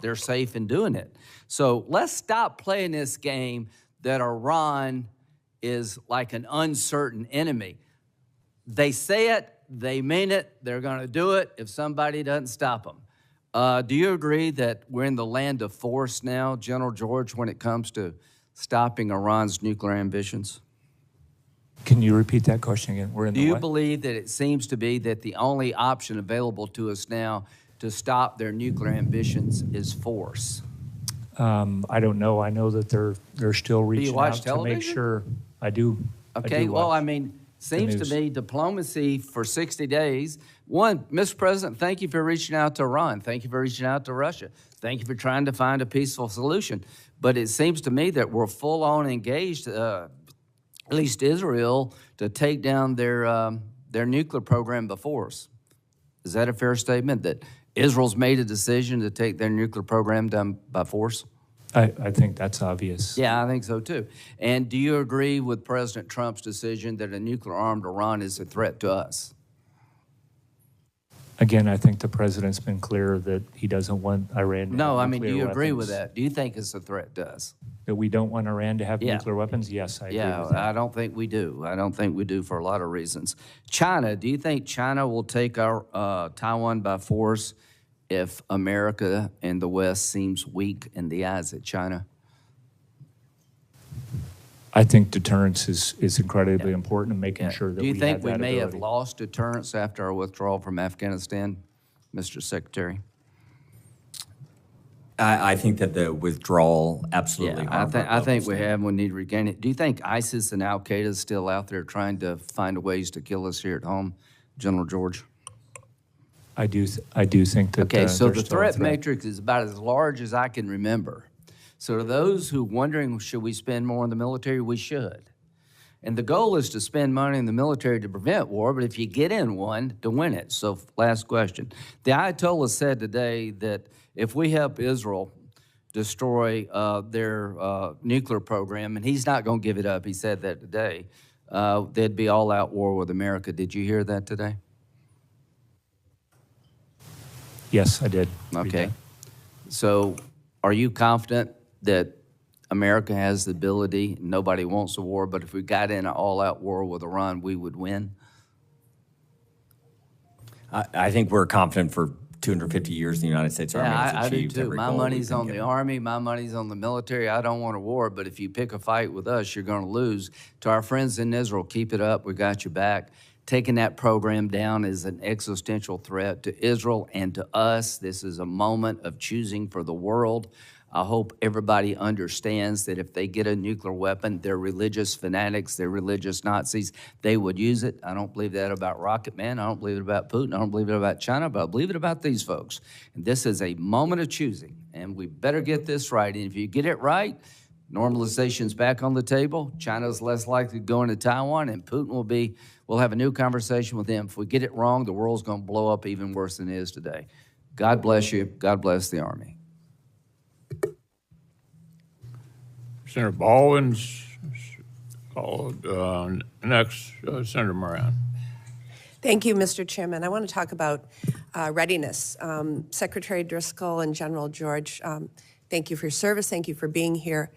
Speaker 8: they're safe in doing it. So let's stop playing this game that Iran is like an uncertain enemy. They say it, they mean it, they're going to do it if somebody doesn't stop them. Do you agree that we're in the land of force now, General George, when it comes to stopping Iran's nuclear ambitions?
Speaker 5: Can you repeat that question again? We're in
Speaker 8: Do
Speaker 5: the
Speaker 8: you
Speaker 5: what?
Speaker 8: believe that it seems to be that the only option available to us now to stop their nuclear ambitions is force?
Speaker 5: I don't know. I know that they're still reaching
Speaker 8: watch
Speaker 5: out to make
Speaker 8: television?
Speaker 5: sure. I do.
Speaker 8: Okay,
Speaker 5: do
Speaker 8: well,
Speaker 5: watch.
Speaker 8: I mean, Seems to
Speaker 5: news.
Speaker 8: me diplomacy for 60 days. One, Mr. President, thank you for reaching out to Iran. Thank you for reaching out to Russia. Thank you for trying to find a peaceful solution. But it seems to me that we're full on engaged, at least Israel, to take down their nuclear program by force. Is that a fair statement, that Israel's made a decision to take their nuclear program down by force?
Speaker 5: I think that's obvious.
Speaker 8: Yeah, I think so too. And do you agree with President Trump's decision that a nuclear-armed Iran is a threat to us?
Speaker 5: Again, I think the president's been clear that he doesn't want Iran to
Speaker 8: No,
Speaker 5: have
Speaker 8: I mean, do
Speaker 5: nuclear
Speaker 8: you agree with
Speaker 5: weapons.
Speaker 8: that? Do you think it's a threat to us?
Speaker 5: That we don't want Iran to have
Speaker 8: Yeah.
Speaker 5: nuclear weapons? Yes, I agree
Speaker 8: Yeah,
Speaker 5: with that.
Speaker 8: I don't think we do. I don't think we do for a lot of reasons. China, do you think China will take our Taiwan by force if America and the West seems weak in the eyes of China?
Speaker 5: I think deterrence is incredibly important in making sure that
Speaker 8: Do you
Speaker 5: we
Speaker 8: think
Speaker 5: have
Speaker 8: we
Speaker 5: that
Speaker 8: may have
Speaker 5: ability.
Speaker 8: lost deterrence after our withdrawal from Afghanistan, Mr. Secretary?
Speaker 4: I think that the withdrawal absolutely
Speaker 8: Yeah,
Speaker 4: harmed our
Speaker 8: I think
Speaker 4: global
Speaker 8: we
Speaker 4: standing.
Speaker 8: have. We need to regain it. Do you think ISIS and Al Qaeda is still out there trying to find ways to kill us here at home, General George?
Speaker 5: I do think that.
Speaker 8: Okay, so
Speaker 5: there's
Speaker 8: the
Speaker 5: still a
Speaker 8: threat matrix is about as large as I can remember. So to those who wondering, should we spend more in the military? We should. And the goal is to spend money in the military to prevent war, but if you get in one, to win it. So last question. The Ayatollah said today that if we help Israel destroy their nuclear program, and he's not going to give it up, he said that today, there'd be all-out war with America. Did you hear that today?
Speaker 5: Yes, I did. read
Speaker 8: Okay.
Speaker 5: that.
Speaker 8: So are you confident that America has the ability, nobody wants a war, but if we got in an all-out war with Iran, we would win?
Speaker 4: I think we're confident for 250 years the United States Army has
Speaker 8: Yeah, I do
Speaker 4: achieved
Speaker 8: too.
Speaker 4: every
Speaker 8: My
Speaker 4: goal we've
Speaker 8: money's
Speaker 4: been
Speaker 8: on the
Speaker 4: given.
Speaker 8: Army, my money's on the military. I don't want a war, but if you pick a fight with us, you're going to lose. To our friends in Israel, keep it up. We got your back. Taking that program down is an existential threat to Israel and to us. This is a moment of choosing for the world. I hope everybody understands that if they get a nuclear weapon, they're religious fanatics, they're religious Nazis, they would use it. I don't believe that about Rocket Man. I don't believe it about Putin. I don't believe it about China, but I believe it about these folks. And this is a moment of choosing, and we better get this right. And if you get it right, normalization's back on the table. China's less likely to go into Taiwan, and Putin we'll have a new conversation with him. If we get it wrong, the world's going to blow up even worse than it is today. God bless you. God bless the Army.
Speaker 1: Senator Baldwin's followed. Next, Senator Moran.
Speaker 9: Thank you, Mr. Chairman. I want to talk about readiness. Secretary Driscoll and General George, thank you for your service. Thank you for being here.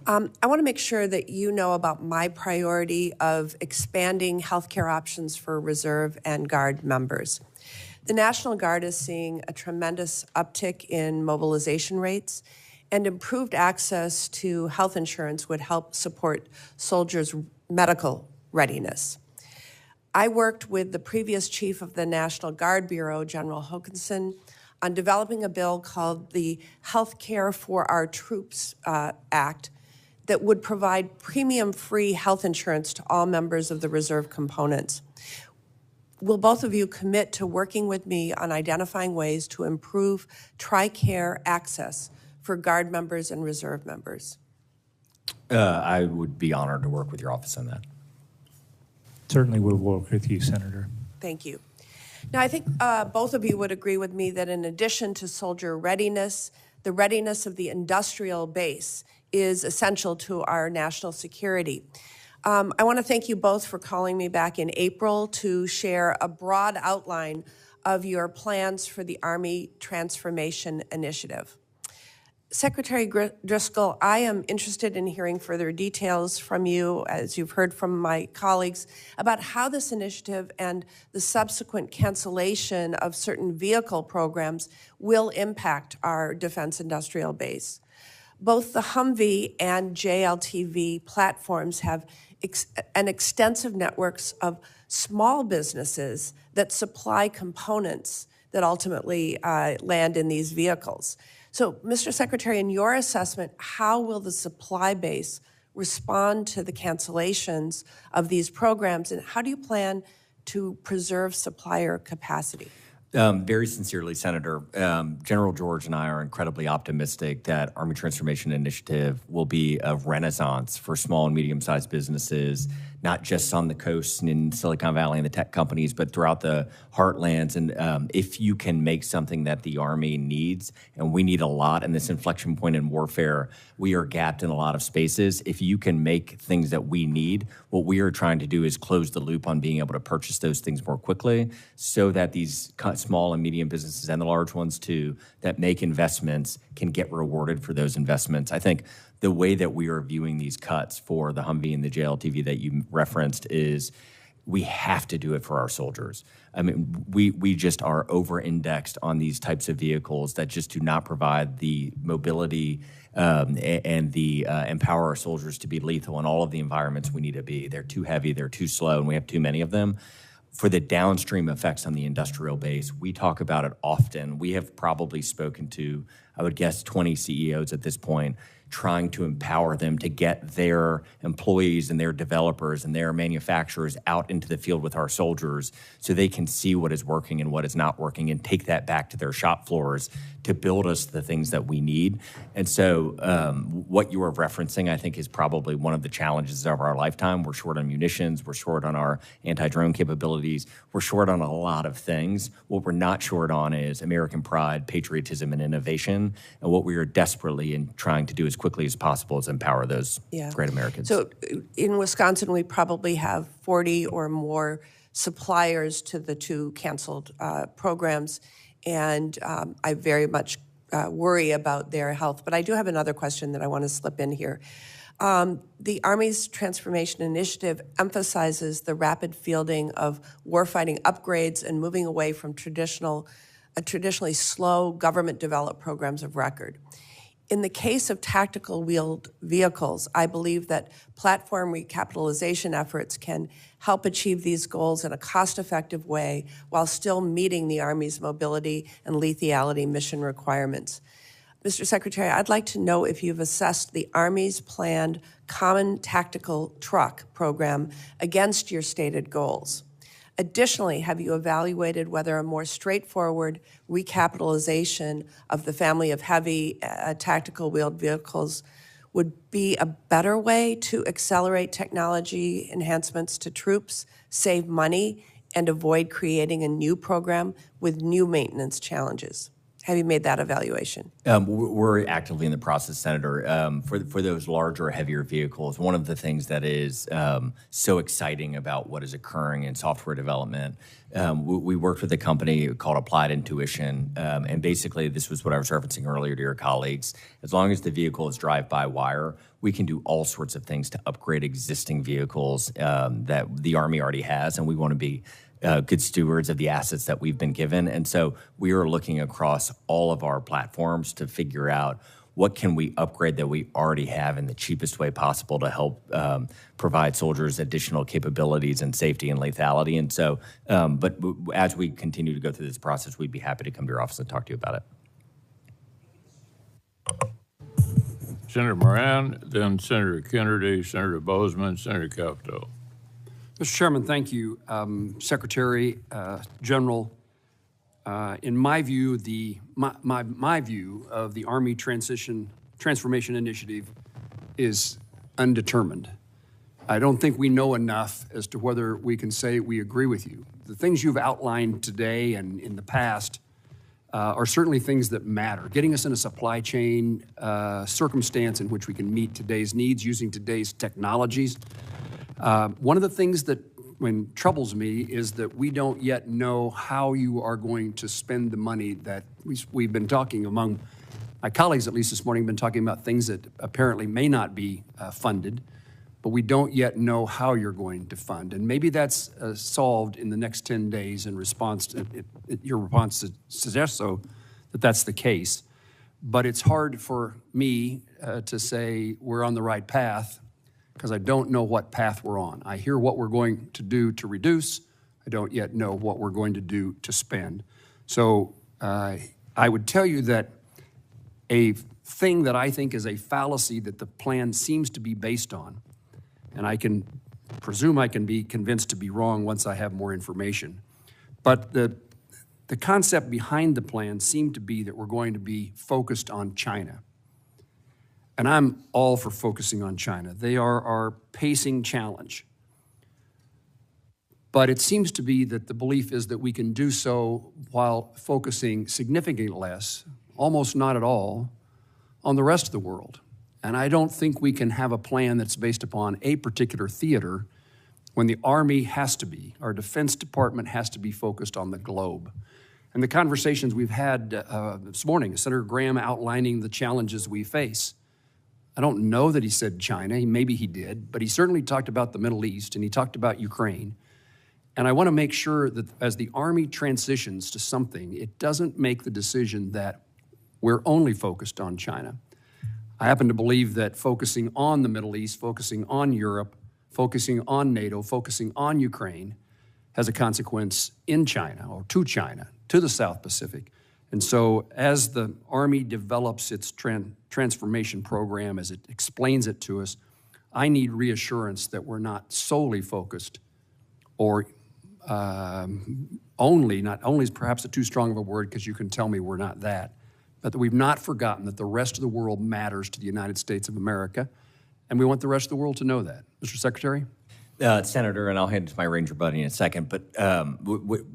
Speaker 9: I want to make sure that you know about my priority of expanding healthcare options for Reserve and Guard members. The National Guard is seeing a tremendous uptick in mobilization rates, and improved access to health insurance would help support soldiers' medical readiness. I worked with the previous chief of the National Guard Bureau, General Hokanson, on developing a bill called the Health Care for Our Troops Act that would provide premium-free health insurance to all members of the reserve components. Will both of you commit to working with me on identifying ways to improve TRICARE access for Guard members and Reserve members?
Speaker 4: I would be honored to work with your office on that.
Speaker 5: Certainly we'll work with you, Senator.
Speaker 9: Thank you. Now, I think both of you would agree with me that in addition to soldier readiness, the readiness of the industrial base is essential to our national security. I want to thank you both for calling me back in April to share a broad outline of your plans for the Army Transformation Initiative. Secretary Driscoll, I am interested in hearing further details from you, as you've heard from my colleagues, about how this initiative and the subsequent cancellation of certain vehicle programs will impact our defense industrial base. Both the Humvee and JLTV platforms have an extensive networks of small businesses that supply components that ultimately land in these vehicles. So, Mr. Secretary, in your assessment, how will the supply base respond to the cancellations of these programs, and how do you plan to preserve supplier capacity?
Speaker 4: Very sincerely, Senator. General George and I are incredibly optimistic that Army Transformation Initiative will be a renaissance for small and medium-sized businesses, not just on the coast and in Silicon Valley and the tech companies, but throughout the heartlands. And if you can make something that the Army needs, and we need a lot in this inflection point in warfare, we are gapped in a lot of spaces. If you can make things that we need, what we are trying to do is close the loop on being able to purchase those things more quickly so that these small and medium businesses and the large ones too that make investments can get rewarded for those investments. I think the way that we are viewing these cuts for the Humvee and the JLTV that you referenced is we have to do it for our soldiers. I mean, we just are over-indexed on these types of vehicles that just do not provide the mobility and the empower our soldiers to be lethal in all of the environments we need to be. They're too heavy, they're too slow, and we have too many of them. For the downstream effects on the industrial base, we talk about it often. We have probably spoken to, I would guess, 20 CEOs at this point, trying to empower them to get their employees and their developers and their manufacturers out into the field with our soldiers so they can see what is working and what is not working and take that back to their shop floors to build us the things that we need. And so what you are referencing, I think, is probably one of the challenges of our lifetime. We're short on munitions. We're short on our anti-drone capabilities. We're short on a lot of things. What we're not short on is American pride, patriotism, and innovation. And what we are desperately trying to do as quickly as possible is empower those great Americans.
Speaker 9: So in Wisconsin, we probably have 40 or more suppliers to the two canceled programs, and I very much worry about their health. But I do have another question that I want to slip in here. The Army's Transformation Initiative emphasizes the rapid fielding of warfighting upgrades and moving away from traditionally slow government-developed programs of record. In the case of tactical wheeled vehicles, I believe that platform recapitalization efforts can help achieve these goals in a cost-effective way while still meeting the Army's mobility and lethality mission requirements. Mr. Secretary, I'd like to know if you've assessed the Army's planned Common Tactical Truck program against your stated goals. Additionally, have you evaluated whether a more straightforward recapitalization of the family of heavy tactical wheeled vehicles would be a better way to accelerate technology enhancements to troops, save money, and avoid creating a new program with new maintenance challenges? Have you made that evaluation?
Speaker 4: We're actively in the process, Senator. For those larger, heavier vehicles, one of the things that is so exciting about what is occurring in software development, we worked with a company called Applied Intuition, and basically this was what I was referencing earlier to your colleagues. As long as the vehicle is drive-by-wire, we can do all sorts of things to upgrade existing vehicles that the Army already has, and we want to be good stewards of the assets that we've been given. And so we are looking across all of our platforms to figure out what can we upgrade that we already have in the cheapest way possible to help provide soldiers additional capabilities and safety and lethality. And so, but as we continue to go through this process, we'd be happy to come to your office and talk to you about it.
Speaker 1: Senator Moran, then Senator Kennedy, Senator Bozeman, Senator Capito.
Speaker 10: Mr. Chairman, thank you. Secretary, General, in my view, my view of the Army Transformation Initiative is undetermined. I don't think we know enough as to whether we can say we agree with you. The things you've outlined today and in the past are certainly things that matter. Getting us in a supply chain circumstance in which we can meet today's needs using today's technologies. One of the things that troubles me is that we don't yet know how you are going to spend the money that we've been talking among my colleagues, at least this morning, been talking about things that apparently may not be funded, but we don't yet know how you're going to fund. And maybe that's solved in the next 10 days in response to your response to suggest so that that's the case. But it's hard for me to say we're on the right path, because I don't know what path we're on. I hear what we're going to do to reduce. I don't yet know what we're going to do to spend. So I would tell you that a thing that I think is a fallacy that the plan seems to be based on. And I can presume I can be convinced to be wrong once I have more information. But the concept behind the plan seemed to be that we're going to be focused on China. And I'm all for focusing on China. They are our pacing challenge. But it seems to be that the belief is that we can do so while focusing significantly less, almost not at all, on the rest of the world. And I don't think we can have a plan that's based upon a particular theater when the Army has to be, our Defense Department has to be focused on the globe. And the conversations we've had this morning, Senator Graham outlining the challenges we face. I don't know that he said China, maybe he did, but he certainly talked about the Middle East and he talked about Ukraine. And I want to make sure that as the Army transitions to something, it doesn't make the decision that we're only focused on China. I happen to believe that focusing on the Middle East, focusing on Europe, focusing on NATO, focusing on Ukraine has a consequence in China or to the South Pacific. And so as the Army develops its transformation program, as it explains it to us, I need reassurance that we're not solely focused or not only is perhaps too strong of a word because you can tell me we're not that, but that we've not forgotten that the rest of the world matters to the United States of America, and we want the rest of the world to know that. Mr. Secretary?
Speaker 4: Senator, and I'll hand it to my Ranger buddy in a second, but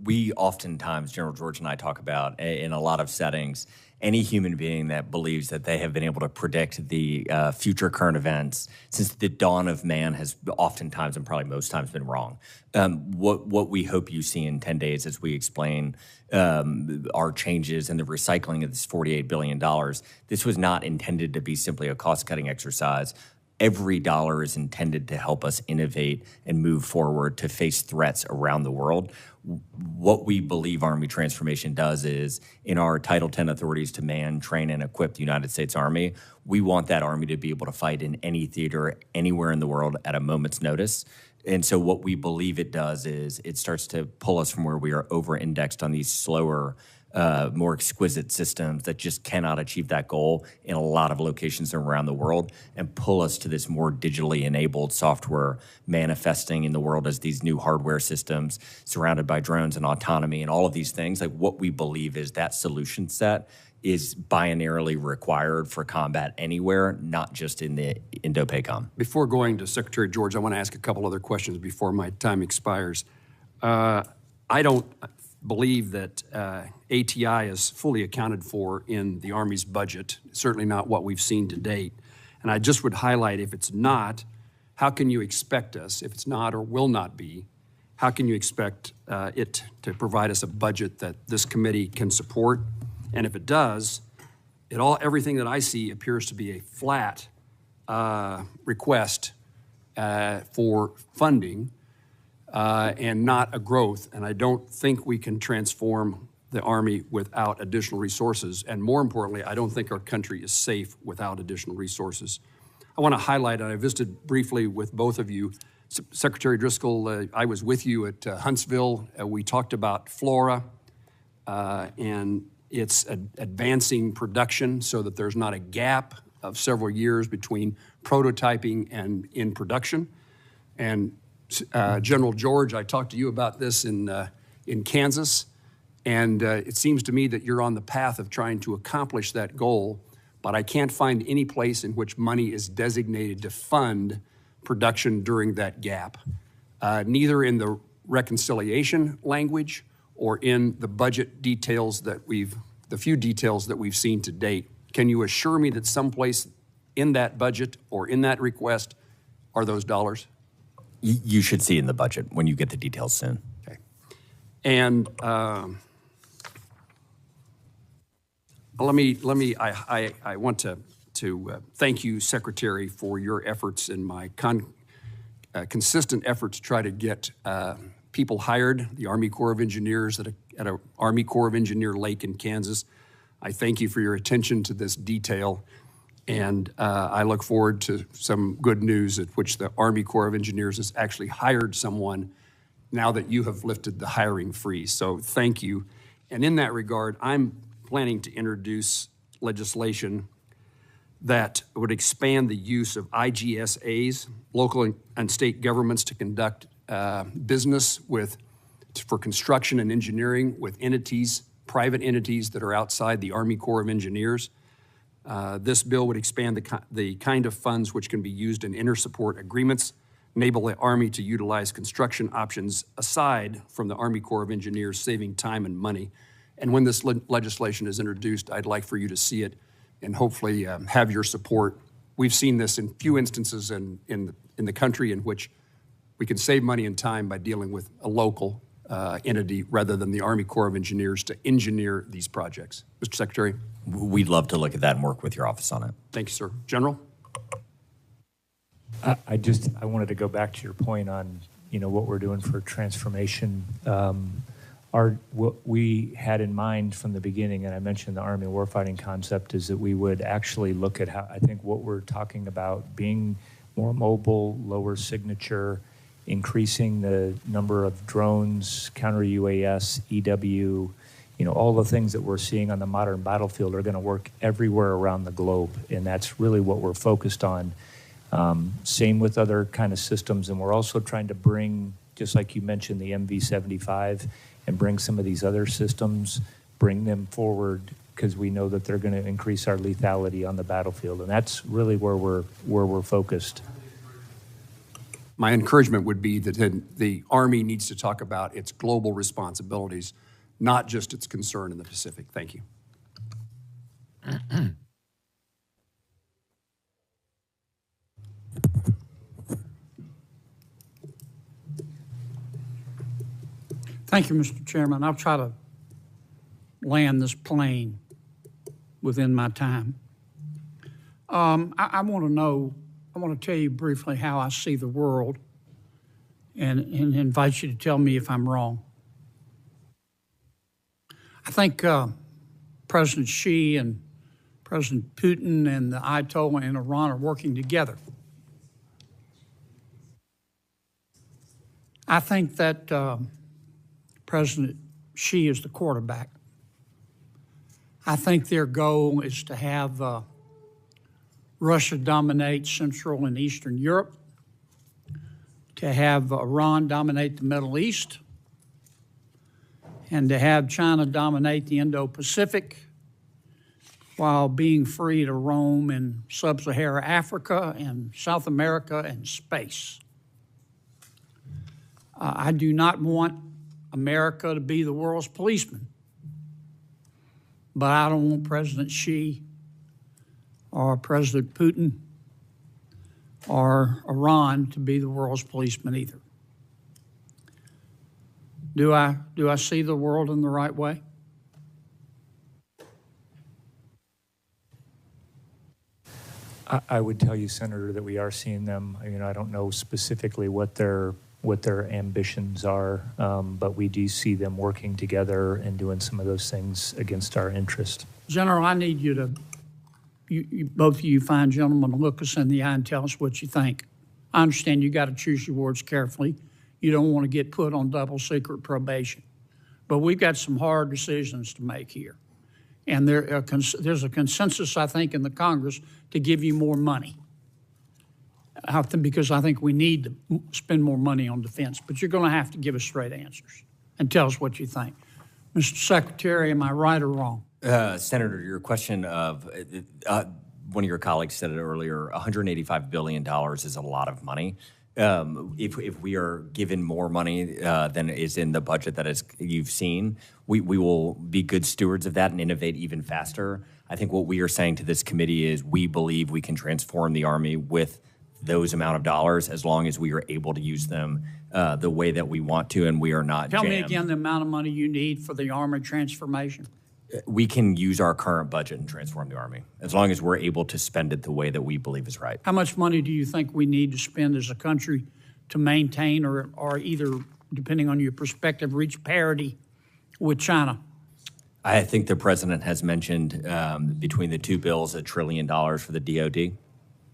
Speaker 4: we oftentimes, General George and I talk about in a lot of settings, any human being that believes that they have been able to predict the future current events since the dawn of man has oftentimes and probably most times been wrong. What we hope you see in 10 days as we explain our changes and the recycling of this $48 billion, this was not intended to be simply a cost-cutting exercise. Every dollar is intended to help us innovate and move forward to face threats around the world. What we believe Army transformation does is, in our Title X authorities to man, train, and equip the United States Army, we want that Army to be able to fight in any theater, anywhere in the world at a moment's notice. And so what we believe it does is it starts to pull us from where we are over-indexed on these slower, more exquisite systems that just cannot achieve that goal in a lot of locations around the world, and pull us to this more digitally enabled software manifesting in the world as these new hardware systems surrounded by drones and autonomy and all of these things. Like, what we believe is that solution set is binarily required for combat anywhere, not just in the Indo-PACOM.
Speaker 10: Before going to Secretary George, I want to ask a couple other questions before my time expires. I don't believe that ATI is fully accounted for in the Army's budget, certainly not what we've seen to date. And I just would highlight, if it's not, how can you expect us, if it's not or will not be, how can you expect it to provide us a budget that this committee can support? And if it does, everything that I see appears to be a flat request for funding and not a growth. And I don't think we can transform the Army without additional resources. And more importantly, I don't think our country is safe without additional resources. I want to highlight, and I visited briefly with both of you, Secretary Driscoll, I was with you at Huntsville. We talked about FLORA and its advancing production so that there's not a gap of several years between prototyping and in production. And General George, I talked to you about this in Kansas, and it seems to me that you're on the path of trying to accomplish that goal, but I can't find any place in which money is designated to fund production during that gap, neither in the reconciliation language or in the budget details that the few details that we've seen to date. Can you assure me that someplace in that budget or in that request are those dollars?
Speaker 4: You should see in the budget when you get the details soon.
Speaker 10: Okay. And I want to thank you, Secretary, for your efforts in my consistent effort to try to get people hired, the Army Corps of Engineers at an Army Corps of Engineer Lake in Kansas. I thank you for your attention to this detail, and I look forward to some good news at which the Army Corps of Engineers has actually hired someone now that you have lifted the hiring freeze. So thank you. And in that regard, I'm planning to introduce legislation that would expand the use of IGSAs, local and state governments, to conduct business for construction and engineering with entities, private entities that are outside the Army Corps of Engineers. This bill would expand the kind of funds which can be used in inter-support agreements, enable the Army to utilize construction options aside from the Army Corps of Engineers, saving time and money. And when this legislation is introduced, I'd like for you to see it and hopefully have your support. We've seen this in few instances in the country in which we can save money and time by dealing with a local entity rather than the Army Corps of Engineers to engineer these projects. Mr. Secretary?
Speaker 4: We'd love to look at that and work with your office on it.
Speaker 10: Thank you, sir. General?
Speaker 5: I wanted to go back to your point on, what we're doing for transformation. What we had in mind from the beginning, and I mentioned the Army warfighting concept, is that we would actually look at how, I think what we're talking about, being more mobile, lower signature, increasing the number of drones, counter UAS, EW, all the things that we're seeing on the modern battlefield are going to work everywhere around the globe, and that's really what we're focused on. Same with other kind of systems, and we're also trying to bring, just like you mentioned, the MV-75, and bring some of these other systems, bring them forward, because we know that they're going to increase our lethality on the battlefield, and that's really where we're focused.
Speaker 10: My encouragement would be that the Army needs to talk about its global responsibilities, not just its concern in the Pacific. Thank you.
Speaker 11: Thank you, Mr. Chairman. I'll try to land this plane within my time. I want to tell you briefly how I see the world and invite you to tell me if I'm wrong. I think President Xi and President Putin and the Ayatollah in Iran are working together. I think that President Xi is the quarterback. I think their goal is to have Russia dominate Central and Eastern Europe, to have Iran dominate the Middle East, and to have China dominate the Indo-Pacific while being free to roam in sub-Saharan Africa and South America and space. I do not want America to be the world's policeman, but I don't want President Xi or President Putin or Iran to be the world's policeman either. Do I see the world in the right way?
Speaker 5: I would tell you, Senator, that we are seeing them. I don't know specifically what their ambitions are, but we do see them working together and doing some of those things against our interest.
Speaker 11: General, I need you to, both of you fine gentlemen, look us in the eye and tell us what you think. I understand you got to choose your words carefully. You don't want to get put on double secret probation. But we've got some hard decisions to make here. And there's a consensus, I think, in the Congress to give you more money. Because I think we need to spend more money on defense. But you're going to have to give us straight answers and tell us what you think. Mr. Secretary, am I right or wrong?
Speaker 4: Senator, your question of one of your colleagues said it earlier, $185 billion is a lot of money. If we are given more money than is in the budget that you've seen, we will be good stewards of that and innovate even faster. I think what we are saying to this committee is we believe we can transform the Army with those amount of dollars as long as we are able to use them the way that we want to and we are not
Speaker 11: Tell
Speaker 4: jammed.
Speaker 11: me again the amount of money you need for the Army transformation.
Speaker 4: We can use our current budget and transform the Army as long as we're able to spend it the way that we believe is right.
Speaker 11: How much money do you think we need to spend as a country to maintain or either, depending on your perspective, reach parity with China?
Speaker 4: I think the president has mentioned between the two bills $1 trillion for the DOD.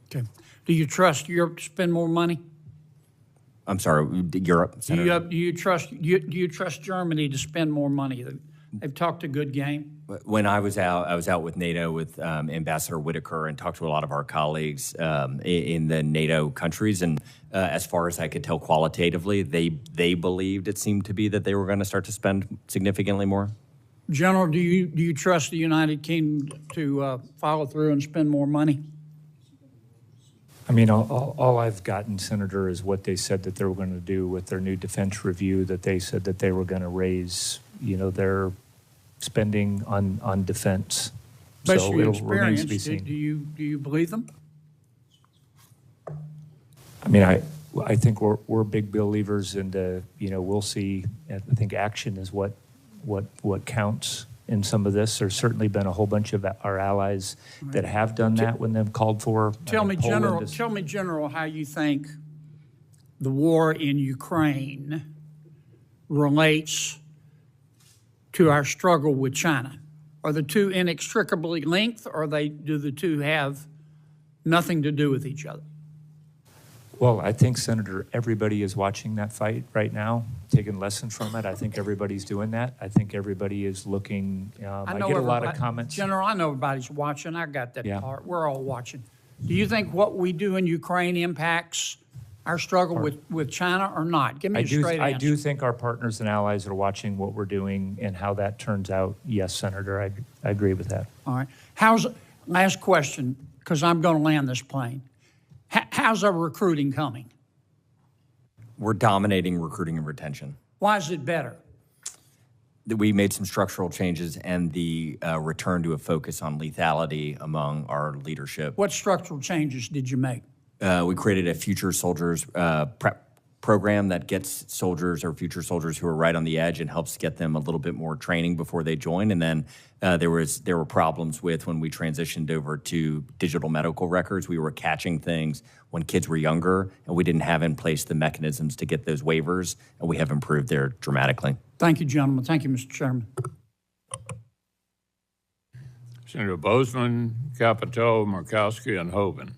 Speaker 11: Okay. Do you trust Europe to spend more money?
Speaker 4: I'm sorry, Europe, Senator.
Speaker 11: Do you trust Germany to spend more money? They've talked a good game.
Speaker 4: When I was out with NATO with Ambassador Whitaker and talked to a lot of our colleagues in the NATO countries, and as far as I could tell qualitatively, they believed it seemed to be that they were going to start to spend significantly more.
Speaker 11: General, do you trust the United Kingdom to follow through and spend more money?
Speaker 5: I mean, all I've gotten, Senator, is what they said that they were going to do with their new defense review, that they said that they were going to raise, their spending on defense.
Speaker 11: Based
Speaker 5: So
Speaker 11: on your
Speaker 5: it remains to be
Speaker 11: experience,
Speaker 5: seen.
Speaker 11: do you believe them?
Speaker 5: I mean, I think we're big believers in the, we'll see. I think action is what counts in some of this. There's certainly been a whole bunch of our allies that have done that when they've called for.
Speaker 11: Tell me,
Speaker 5: Poland
Speaker 11: General, how you think the war in Ukraine relates to our struggle with China. Are the two inextricably linked, or do the two have nothing to do with each other?
Speaker 5: Well, I think, Senator, everybody is watching that fight right now, taking lessons from it. I think everybody's doing that. I think everybody is looking. I get a lot of comments.
Speaker 11: General, I know everybody's watching. I got that
Speaker 5: Yeah.
Speaker 11: part. We're all watching. Do you think what we do in Ukraine impacts our struggle with China or not? Give me a straight answer.
Speaker 5: I do think our partners and allies are watching what we're doing and how that turns out. Yes, Senator, I agree with that.
Speaker 11: All right. Last question, because I'm going to land this plane. How's our recruiting coming?
Speaker 4: We're dominating recruiting and retention.
Speaker 11: Why is it better?
Speaker 4: We made some structural changes and the return to a focus on lethality among our leadership.
Speaker 11: What structural changes did you make?
Speaker 4: We created a future soldiers prep program that gets soldiers or future soldiers who are right on the edge and helps get them a little bit more training before they join. And then there were problems with when we transitioned over to digital medical records. We were catching things when kids were younger, and we didn't have in place the mechanisms to get those waivers, and we have improved there dramatically.
Speaker 11: Thank you, gentlemen. Thank you, Mr. Chairman.
Speaker 1: Senator Bozeman, Capito, Murkowski, and Hoeven.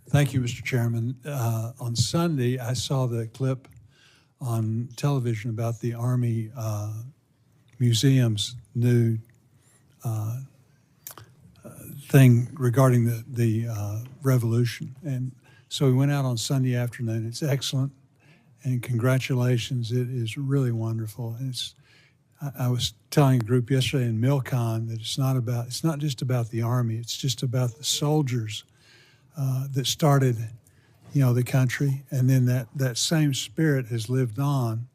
Speaker 12: Thank you, Mr. Chairman. On Sunday, I saw the clip on television about the Army Museum's new thing regarding the revolution. And so we went out on Sunday afternoon. It's excellent, and congratulations. It is really wonderful. I was telling a group yesterday in Milcon that it's not just about the Army. It's just about the soldiers that started, the country, and then that same spirit has lived on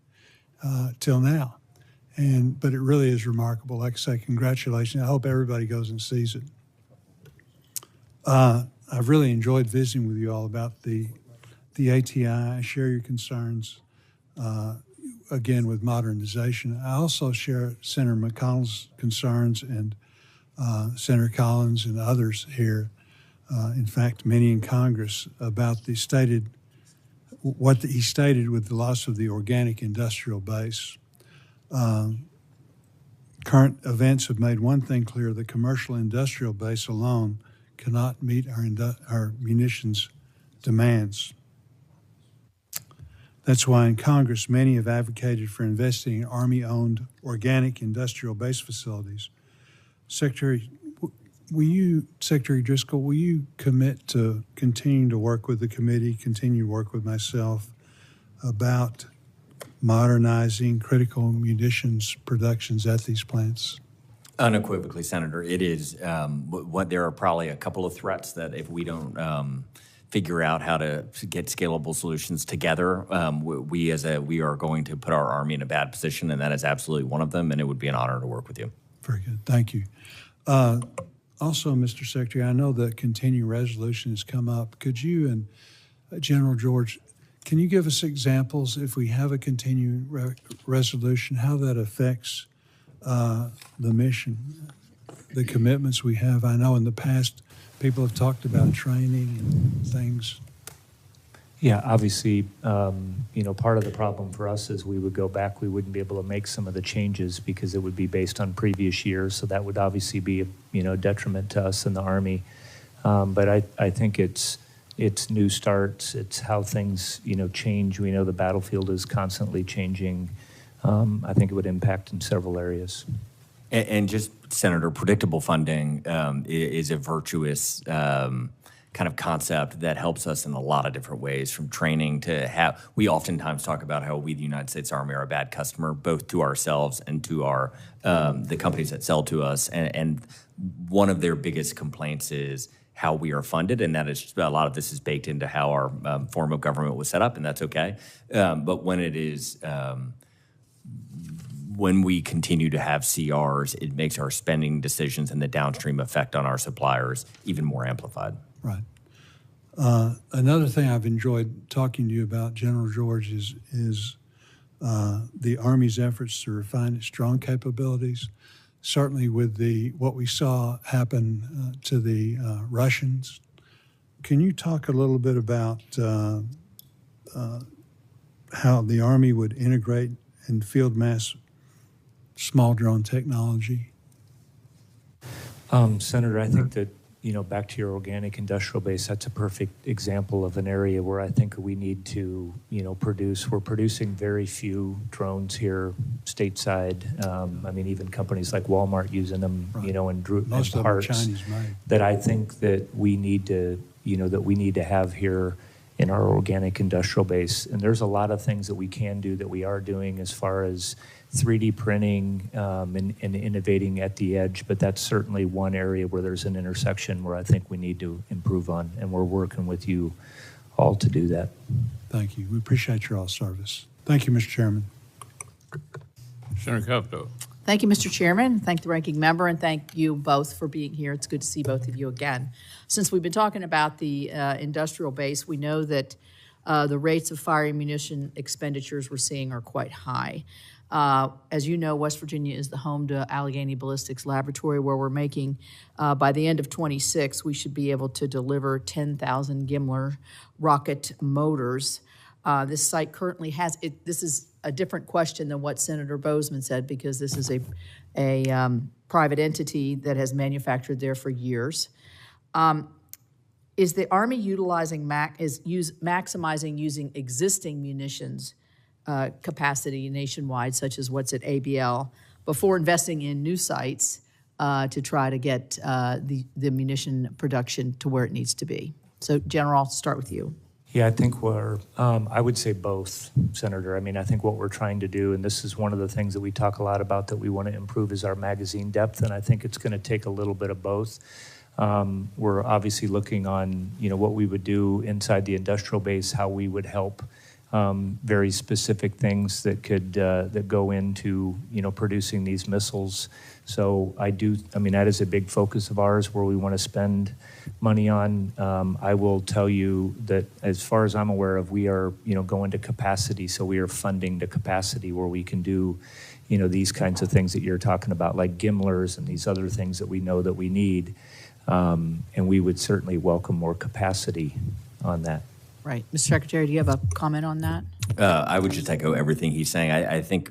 Speaker 12: till now. But it really is remarkable. Like I say, congratulations. I hope everybody goes and sees it. I've really enjoyed visiting with you all about the ATI. I share your concerns, again, with modernization. I also share Senator McConnell's concerns and Senator Collins and others here. In fact, many in Congress about what he stated with the loss of the organic industrial base. Current events have made one thing clear: the commercial industrial base alone cannot meet our munitions demands. That's why in Congress, many have advocated for investing in Army-owned organic industrial base facilities. Secretary Driscoll, will you commit to continuing to work with the committee, continue to work with myself about modernizing critical munitions productions at these plants?
Speaker 4: Unequivocally, Senator, it is. There are probably a couple of threats that if we don't figure out how to get scalable solutions together, we are going to put our Army in a bad position, and that is absolutely one of them, and it would be an honor to work with you.
Speaker 12: Very good. Thank you. Also, Mr. Secretary, I know the continuing resolution has come up. Could you and General George, can you give us examples, if we have a continuing resolution, how that affects the mission, the commitments we have? I know in the past people have talked about training and things.
Speaker 5: Yeah, obviously, part of the problem for us is we would go back, we wouldn't be able to make some of the changes because it would be based on previous years. So that would obviously be, a detriment to us in the Army. But I think it's new starts. It's how things, change. We know the battlefield is constantly changing. I think it would impact in several areas.
Speaker 4: And just, Senator, predictable funding is a virtuous kind of concept that helps us in a lot of different ways, from training to have. We oftentimes talk about how we, the United States Army, are a bad customer, both to ourselves and to our the companies that sell to us. And one of their biggest complaints is how we are funded, and that is just, a lot of this is baked into how our form of government was set up, and that's okay. But when it is when we continue to have CRs, it makes our spending decisions and the downstream effect on our suppliers even more amplified.
Speaker 12: Right. Another thing I've enjoyed talking to you about, General George, is the Army's efforts to refine its drone capabilities. Certainly with what we saw happen to the Russians. Can you talk a little bit about how the Army would integrate and field mass small drone technology?
Speaker 5: Senator, I think that, back to your organic industrial base, that's a perfect example of an area where I think we need to, produce. We're producing very few drones here stateside. Even companies like Walmart using them,
Speaker 12: Right.
Speaker 5: in
Speaker 12: Most of them are
Speaker 5: parts
Speaker 12: Chinese made.
Speaker 5: that I think that we need to, have here in our organic industrial base. And there's a lot of things that we can do that we are doing as far as 3D printing and innovating at the edge, but that's certainly one area where there's an intersection where I think we need to improve on, and we're working with you all to do that.
Speaker 12: Thank you. We appreciate your all service. Thank you, Mr. Chairman.
Speaker 1: Senator Capito.
Speaker 13: Thank you, Mr. Chairman. Thank the ranking member, and thank you both for being here. It's good to see both of you again. Since we've been talking about the industrial base, we know that the rates of firing munition expenditures we're seeing are quite high. As you know, West Virginia is the home to Allegheny Ballistics Laboratory, where we're making, by the end of 26, we should be able to deliver 10,000 Gimler rocket motors. This site currently has, this is a different question than what Senator Bozeman said, because this is a private entity that has manufactured there for years. Is the Army utilizing, maximizing using existing munitions capacity nationwide, such as what's at ABL, before investing in new sites to try to get the munition production to where it needs to be? So, General, I'll start with you.
Speaker 5: Yeah, I think I would say both, Senator. I think what we're trying to do, and this is one of the things that we talk a lot about that we want to improve, is our magazine depth, and I think it's going to take a little bit of both. We're obviously looking on, what we would do inside the industrial base, how we would help very specific things that could that go into producing these missiles. So that is a big focus of ours where we want to spend money on. I will tell you that as far as I'm aware of, we are going to capacity. So we are funding the capacity where we can do these kinds of things that you're talking about, like Gimlers and these other things that we know that we need. And we would certainly welcome more capacity on that.
Speaker 13: Right. Mr. Secretary, do you have a comment on that?
Speaker 4: I would just echo everything he's saying. I think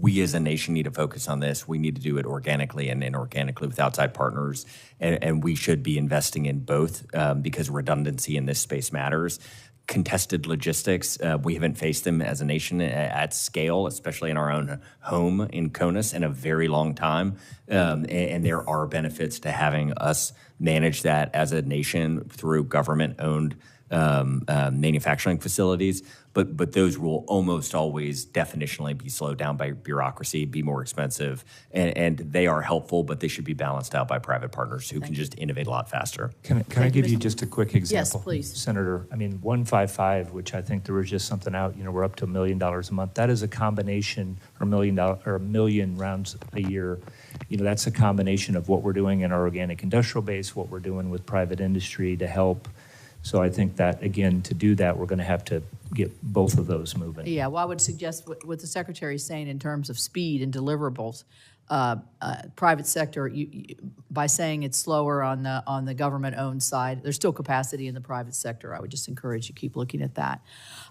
Speaker 4: we as a nation need to focus on this. We need to do it organically and inorganically with outside partners, and we should be investing in both because redundancy in this space matters. Contested logistics, we haven't faced them as a nation at scale, especially in our own home in CONUS, in a very long time. And there are benefits to having us manage that as a nation through government-owned manufacturing facilities. But those will almost always definitionally be slowed down by bureaucracy, be more expensive, and they are helpful, but they should be balanced out by private partners who can just innovate a lot faster.
Speaker 5: Can I give you just a quick example?
Speaker 13: Yes, please.
Speaker 5: Senator, 155, which I think there was just something out, we're up to $1 million a month. That is a combination, or $1 million rounds a year. That's a combination of what we're doing in our organic industrial base, what we're doing with private industry to help. So I think that, again, to do that, we're going to have to get both of those moving.
Speaker 13: Yeah, well, I would suggest what the Secretary is saying in terms of speed and deliverables, private sector, by saying it's slower on the government-owned side, there's still capacity in the private sector. I would just encourage you to keep looking at that.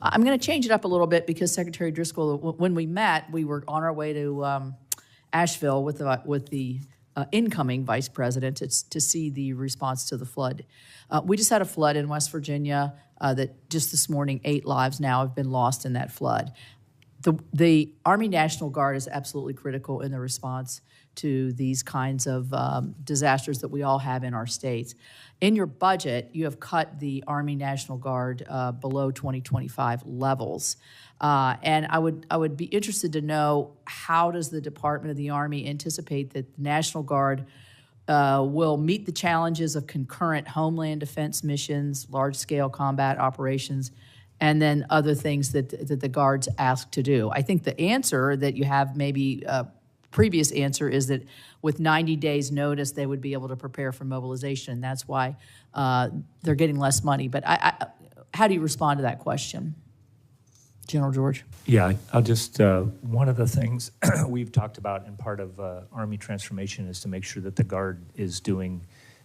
Speaker 13: I'm going to change it up a little bit because Secretary Driscoll, when we met, we were on our way to Asheville with the incoming vice president to see the response to the flood. We just had a flood in West Virginia that just this morning, 8 lives now have been lost in that flood. the Army National Guard is absolutely critical in the response to these kinds of disasters that we all have in our states. In your budget, you have cut the Army National Guard below 2025 levels. And I would be interested to know, how does the Department of the Army anticipate that the National Guard will meet the challenges of concurrent homeland defense missions, large-scale combat operations, and then other things that the Guard's asked to do? I think the answer that you have, maybe previous answer, is that with 90 days notice, they would be able to prepare for mobilization, and that's why they're getting less money. But how do you respond to that question, General George?
Speaker 5: Yeah, I'll just, one of the things we've talked about in part of Army transformation is to make sure that the Guard is doing,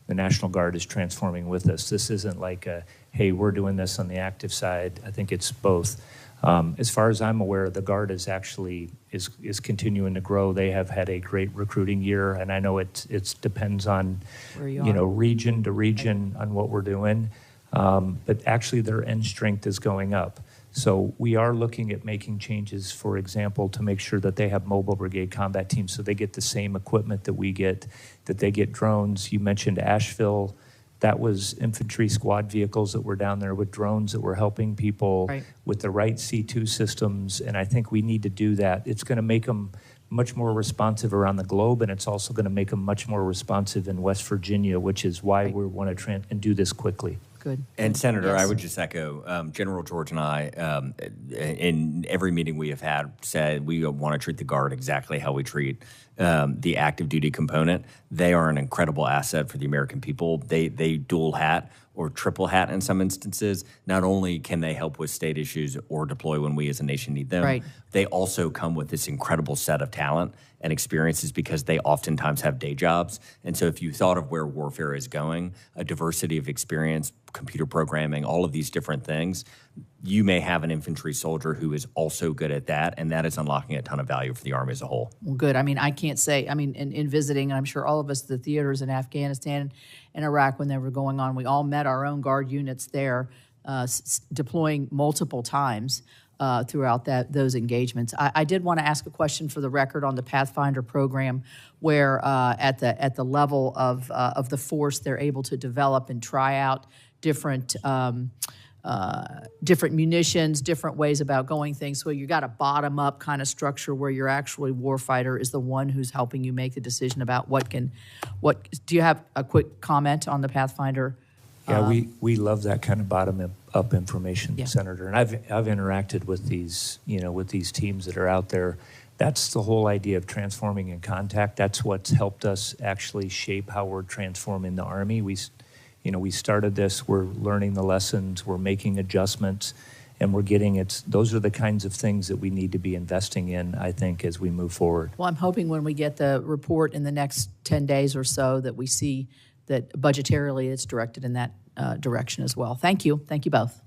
Speaker 5: the National Guard is transforming with us. This isn't like hey, we're doing this on the active side. I think it's both. As far as I'm aware, the Guard is actually is continuing to grow. They have had a great recruiting year, and I know it depends on region to region on what we're doing. But actually, their end strength is going up. So we are looking at making changes, for example, to make sure that they have mobile brigade combat teams, so they get the same equipment that we get, that they get drones. You mentioned Asheville. That was infantry squad vehicles that were down there with drones that were helping people with the right C2 systems, and I think we need to do that. It's going to make them much more responsive around the globe, and it's also going to make them much more responsive in West Virginia, which is why we want to and do this quickly.
Speaker 13: Good.
Speaker 4: And Senator,
Speaker 13: Yes.
Speaker 4: I would just echo, General George and I, in every meeting we have had, said we want to treat the Guard exactly how we treat the active duty component. They are an incredible asset for the American people. They dual hat or triple hat in some instances. Not only can they help with state issues or deploy when we as a nation need them, they also come with this incredible set of talent and experiences because they oftentimes have day jobs. And so if you thought of where warfare is going, a diversity of experience, computer programming, all of these different things, you may have an infantry soldier who is also good at that, and that is unlocking a ton of value for the Army as a whole.
Speaker 13: Well, good. I mean, I can't say, I mean, in visiting, and I'm sure all of us, the theaters in Afghanistan and Iraq when they were going on, we all met our own Guard units there, deploying multiple times throughout those engagements. I did want to ask a question for the record on the Pathfinder program, where at the level of the force, they're able to develop and try out different munitions, different ways about going things. So you got a bottom-up kind of structure where your actually warfighter is the one who's helping you make the decision about what. Do you have a quick comment on the Pathfinder?
Speaker 5: Yeah, we love that kind of bottom-up information, Senator. And I've interacted with these, with these teams that are out there. That's the whole idea of transforming in contact. That's what's helped us actually shape how we're transforming the Army. We started this, we're learning the lessons, we're making adjustments, and we're getting those are the kinds of things that we need to be investing in, I think, as we move forward.
Speaker 13: Well, I'm hoping when we get the report in the next 10 days or so that we see that budgetarily it's directed in that direction as well. Thank you. Thank you both.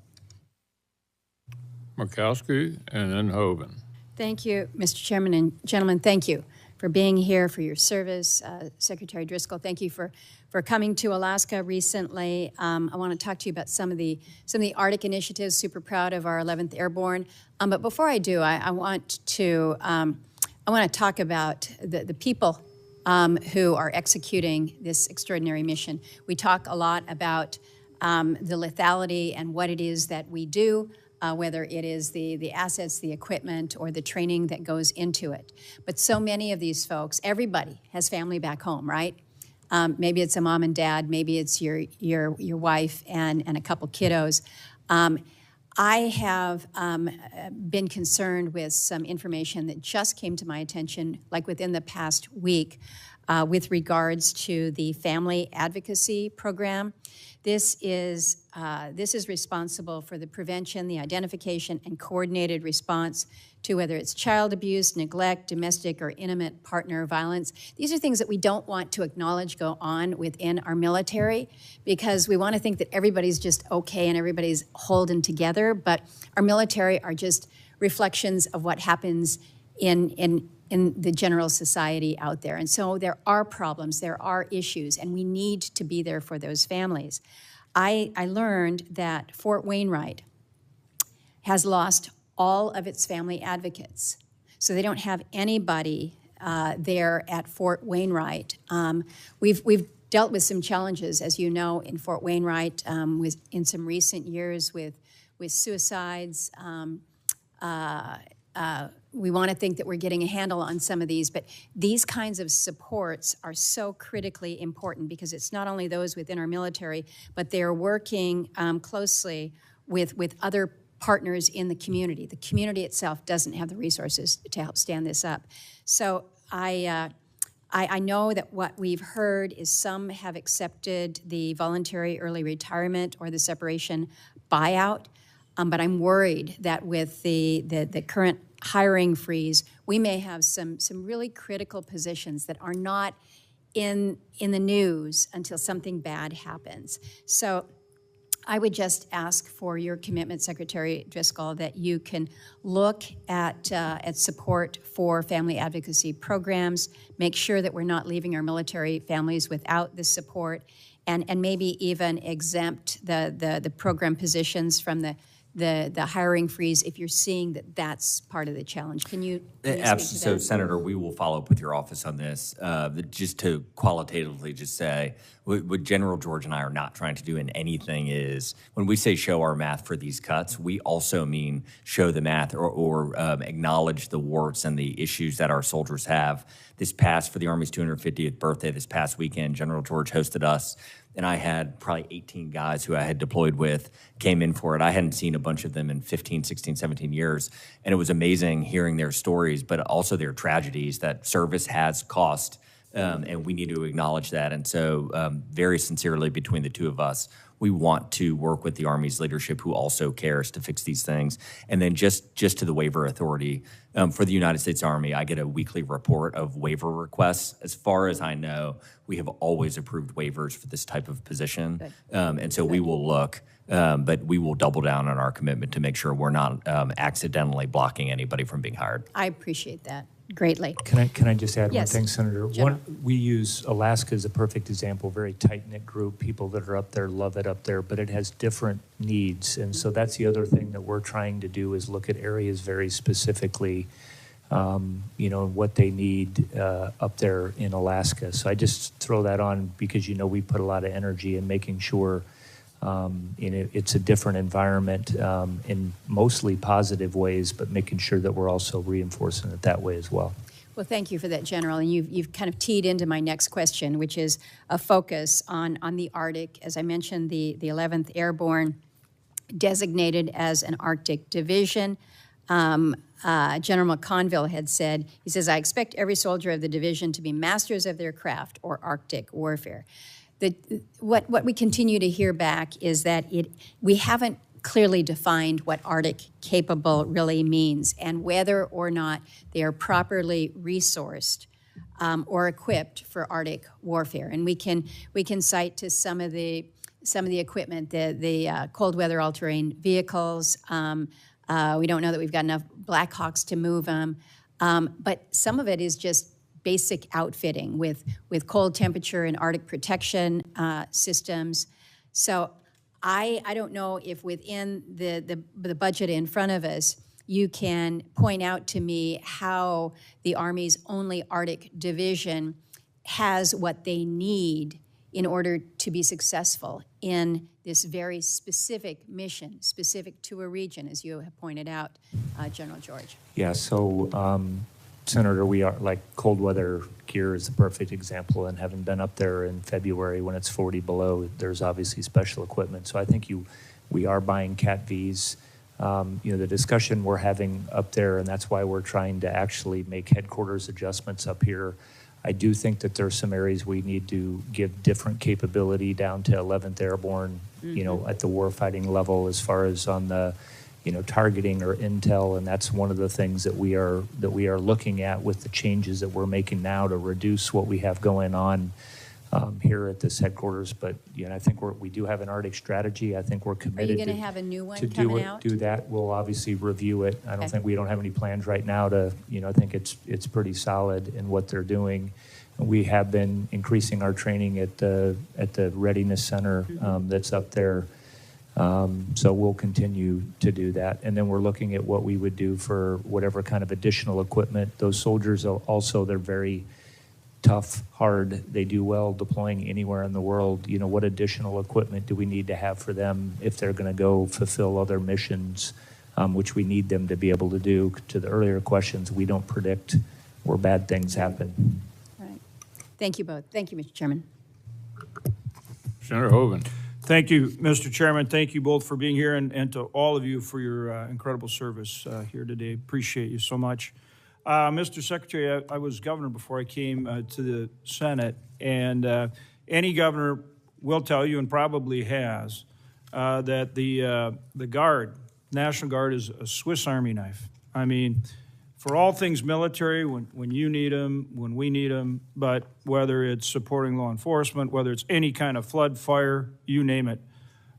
Speaker 1: Murkowski and then Hoeven.
Speaker 14: Thank you, Mr. Chairman, and gentlemen, thank you for being here, for your service. Secretary Driscoll, thank you for coming to Alaska recently. I want to talk to you about some of the Arctic initiatives. Super proud of our 11th Airborne. But before I do, I want to talk about the people who are executing this extraordinary mission. We talk a lot about the lethality and what it is that we do, whether it is the assets, the equipment, or the training that goes into it. But so many of these folks, everybody has family back home, right? Maybe it's a mom and dad, maybe it's your wife and a couple kiddos. I have been concerned with some information that just came to my attention, like within the past week, with regards to the Family Advocacy Program. This is responsible for the prevention, the identification, and coordinated response to whether it's child abuse, neglect, domestic or intimate partner violence. These are things that we don't want to acknowledge go on within our military because we want to think that everybody's just okay and everybody's holding together, but our military are just reflections of what happens in the general society out there. And so there are problems, there are issues, and we need to be there for those families. I learned that Fort Wainwright has lost all of its family advocates. So they don't have anybody there at Fort Wainwright. We've dealt with some challenges, as you know, in Fort Wainwright in some recent years with suicides. We want to think that we're getting a handle on some of these, but these kinds of supports are so critically important because it's not only those within our military, but they're working closely with other partners in the community. The community itself doesn't have the resources to help stand this up. So I know that what we've heard is some have accepted the voluntary early retirement or the separation buyout, but I'm worried that with the current hiring freeze, we may have some really critical positions that are not in the news until something bad happens. So I would just ask for your commitment, Secretary Driscoll, that you can look at support for family advocacy programs, make sure that we're not leaving our military families without this support, and maybe even exempt the program positions from the hiring freeze if you're seeing that that's part of the challenge. Can you speak to that?
Speaker 4: So, Senator, we will follow up with your office on this. Just to qualitatively just say, what General George and I are not trying to do in anything is, when we say show our math for these cuts, we also mean show the math or acknowledge the warts and the issues that our soldiers have. For the Army's 250th birthday this past weekend, General George hosted us, and I had probably 18 guys who I had deployed with came in for it. I hadn't seen a bunch of them in 15, 16, 17 years, and it was amazing hearing their stories, but also their tragedies that service has cost, and we need to acknowledge that. And so very sincerely between the two of us, we want to work with the Army's leadership who also cares to fix these things. And then just to the waiver authority, for the United States Army, I get a weekly report of waiver requests. As far as I know, we have always approved waivers for this type of position. And so we will look, but we will double down on our commitment to make sure we're not accidentally blocking anybody from being hired.
Speaker 14: I appreciate that greatly.
Speaker 5: Can I just add
Speaker 14: Yes,
Speaker 5: one thing, Senator? We use Alaska as a perfect example, very tight-knit group. People that are up there love it up there, but it has different needs. And so that's the other thing that we're trying to do is look at areas very specifically, what they need up there in Alaska. So I just throw that on because, we put a lot of energy in making sure it's a different environment in mostly positive ways, but making sure that we're also reinforcing it that way as well.
Speaker 14: Well, thank you for that, General. And you've kind of teed into my next question, which is a focus on the Arctic. As I mentioned, the 11th Airborne designated as an Arctic division. General McConville had said, he says, I expect every soldier of the division to be masters of their craft or Arctic warfare. What we continue to hear back is that we haven't clearly defined what Arctic capable really means and whether or not they are properly resourced or equipped for Arctic warfare. And we can cite to some of the equipment, the cold weather all-terrain vehicles. We don't know that we've got enough Black Hawks to move them, but some of it is just basic outfitting with cold temperature and Arctic protection systems. So I don't know if within the budget in front of us, you can point out to me how the Army's only Arctic division has what they need in order to be successful in this very specific mission, specific to a region, as you have pointed out, General George.
Speaker 5: Yeah, so Senator, we are like cold weather gear is the perfect example, and having been up there in February when it's 40 below, there's obviously special equipment. So I think we are buying Cat Vs. The discussion we're having up there, and that's why we're trying to actually make headquarters adjustments up here. I do think that there's some areas we need to give different capability down to 11th Airborne, at the warfighting level as far as on the targeting or intel, and that's one of the things that we are looking at with the changes that we're making now to reduce what we have going on here at this headquarters. But I think we do have an Arctic strategy. I think we're committed.
Speaker 14: Are you going to have a new one
Speaker 5: to
Speaker 14: coming out?
Speaker 5: Do that. We'll obviously review it. I don't think we don't have any plans right now to. I think it's pretty solid in what they're doing. We have been increasing our training at the readiness center that's up there. So we'll continue to do that. And then we're looking at what we would do for whatever kind of additional equipment. Those soldiers are also, they're very tough, hard. They do well deploying anywhere in the world. You know, what additional equipment do we need to have for them if they're going to go fulfill other missions, which we need them to be able to do? To the earlier questions, we don't predict where bad things happen.
Speaker 14: Right. Thank you both. Thank you, Mr. Chairman.
Speaker 1: Senator Hogan.
Speaker 15: Thank you, Mr. Chairman. Thank you both for being here, and to all of you for your incredible service here today. Appreciate you so much. Mr. Secretary, I was governor before I came to the Senate, and any governor will tell you, and probably has, that the Guard, National Guard, is a Swiss Army knife. I mean, for all things military, when you need them, when we need them, but whether it's supporting law enforcement, whether it's any kind of flood, fire, you name it.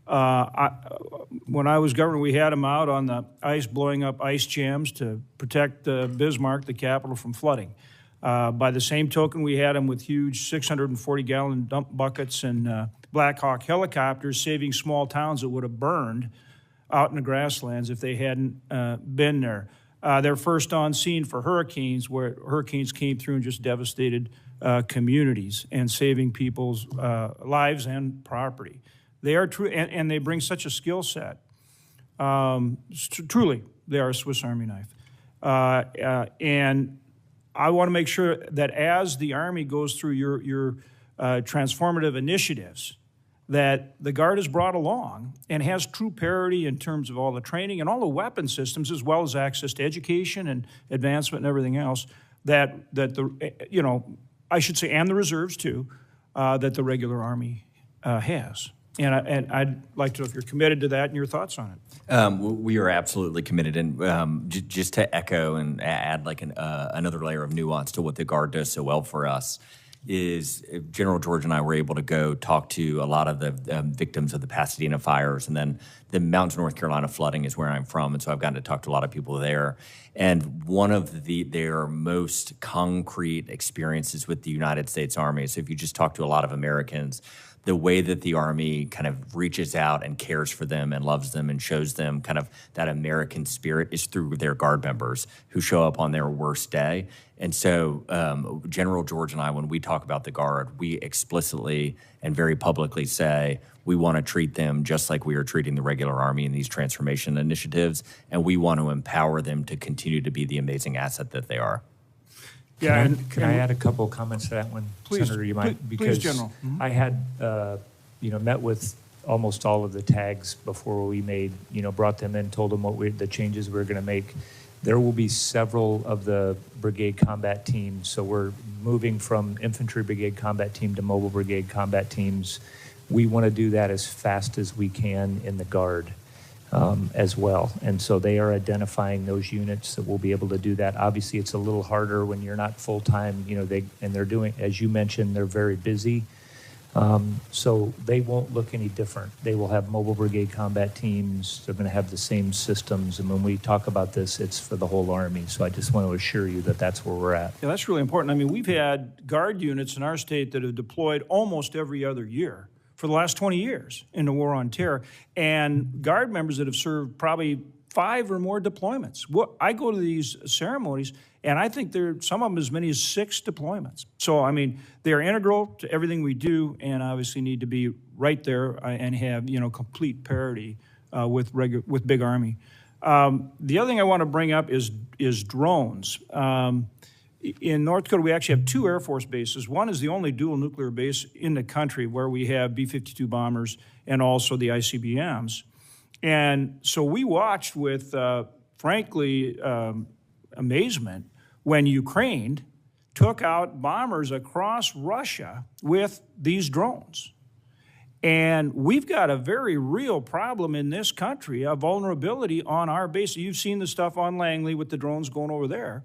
Speaker 15: When I was governor, we had them out on the ice, blowing up ice jams to protect Bismarck, the capital, from flooding. By the same token, we had them with huge 640-gallon dump buckets and Black Hawk helicopters saving small towns that would have burned out in the grasslands if they hadn't been there. They're first on scene for hurricanes, where hurricanes came through and just devastated communities and saving people's lives and property. They are true, and they bring such a skill set. Truly, they are a Swiss Army knife. And I want to make sure that as the Army goes through your transformative initiatives, that the Guard is brought along and has true parity in terms of all the training and all the weapon systems, as well as access to education and advancement and everything else, that the, you know, I should say, and the reserves too, that the regular Army has. And I'd like to know if you're committed to that and your thoughts on it.
Speaker 4: We are absolutely committed. And just to echo and add like another layer of nuance to what the Guard does so well for us, is General George and I were able to go talk to a lot of the victims of the Pasadena fires, and then the Mountains, North Carolina flooding is where I'm from, and so I've gotten to talk to a lot of people there. And one of their most concrete experiences with the United States Army, so if you just talk to a lot of Americans, the way that the Army kind of reaches out and cares for them and loves them and shows them kind of that American spirit is through their Guard members who show up on their worst day. And so General George and I, when we talk about the Guard, we explicitly and very publicly say we want to treat them just like we are treating the regular Army in these transformation initiatives, and we want to empower them to continue to be the amazing asset that they are.
Speaker 5: Yeah, can I add a couple of comments to that one,
Speaker 15: please,
Speaker 5: Senator? You might,
Speaker 15: please, General. Mm-hmm.
Speaker 5: I had, met with almost all of the tags before we made, brought them in, told them the changes we were going to make. There will be several of the brigade combat teams, so we're moving from infantry brigade combat team to mobile brigade combat teams. We want to do that as fast as we can in the Guard. As well. And so they are identifying those units that will be able to do that. Obviously, it's a little harder when you're not full-time, they're doing, as you mentioned, they're very busy. So they won't look any different. They will have mobile brigade combat teams. They're going to have the same systems. And when we talk about this, it's for the whole Army. So I just want to assure you that that's where we're at.
Speaker 15: Yeah, that's really important. I mean, we've had Guard units in our state that have deployed almost every other year for the last 20 years in the War on Terror, and Guard members that have served probably 5 or more deployments. I go to these ceremonies, and I think there are some of them as many as 6 deployments. So, I mean, they are integral to everything we do, and obviously need to be right there and have, complete parity with Big Army. The other thing I want to bring up is drones. In North Dakota, we actually have 2 Air Force bases. One is the only dual nuclear base in the country where we have B-52 bombers and also the ICBMs. And so we watched with, frankly, amazement when Ukraine took out bombers across Russia with these drones. And we've got a very real problem in this country, a vulnerability on our base. You've seen the stuff on Langley with the drones going over there.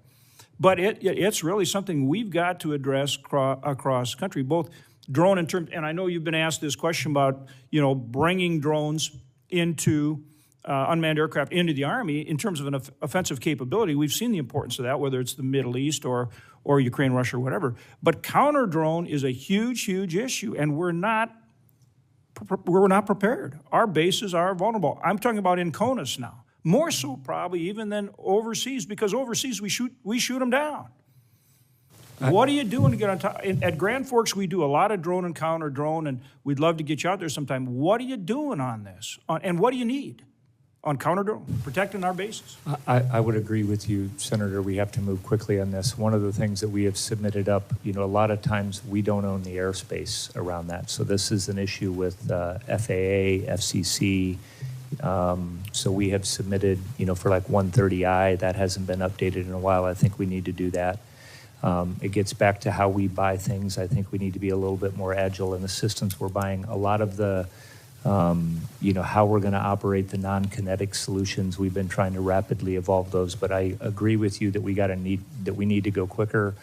Speaker 15: But it's really something we've got to address across the country, both drone in terms, and I know you've been asked this question about, bringing drones into unmanned aircraft into the Army in terms of an offensive capability. We've seen the importance of that, whether it's the Middle East or Ukraine, Russia, or whatever. But counter drone is a huge, huge issue, and we're not we're not prepared. Our bases are vulnerable. I'm talking about in CONUS now, more so probably even than overseas, because overseas we shoot them down. What are you doing to get on top? At Grand Forks, we do a lot of drone and counter drone, and we'd love to get you out there sometime. What are you doing on this? And what do you need on counter drone, protecting our bases?
Speaker 5: I would agree with you, Senator. We have to move quickly on this. One of the things that we have submitted up, a lot of times we don't own the airspace around that. So this is an issue with FAA, FCC. So we have submitted, for like 130I, that hasn't been updated in a while. I think we need to do that. It gets back to how we buy things. I think we need to be a little bit more agile in the systems we're buying. A lot of the, how we're going to operate the non-kinetic solutions, we've been trying to rapidly evolve those. But I agree with you that we need to go quicker,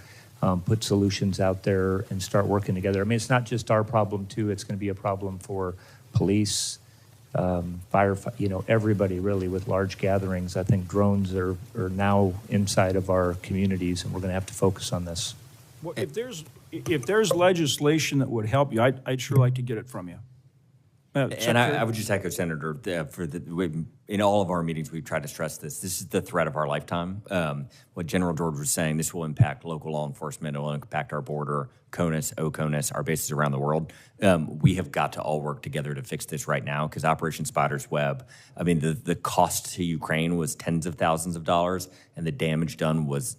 Speaker 5: put solutions out there, and start working together. I mean, it's not just our problem too. It's going to be a problem for police, fire, everybody really with large gatherings. I think drones are now inside of our communities, and we're going to have to focus on this.
Speaker 15: Well, if there's legislation that would help you, I'd sure like to get it from you.
Speaker 4: And I would just echo, Senator, in all of our meetings, we've tried to stress this. This is the threat of our lifetime. What General George was saying, this will impact local law enforcement. It will impact our border, CONUS, OCONUS, our bases around the world. We have got to all work together to fix this right now, because Operation Spider's Web, I mean, the cost to Ukraine was tens of thousands of dollars, and the damage done was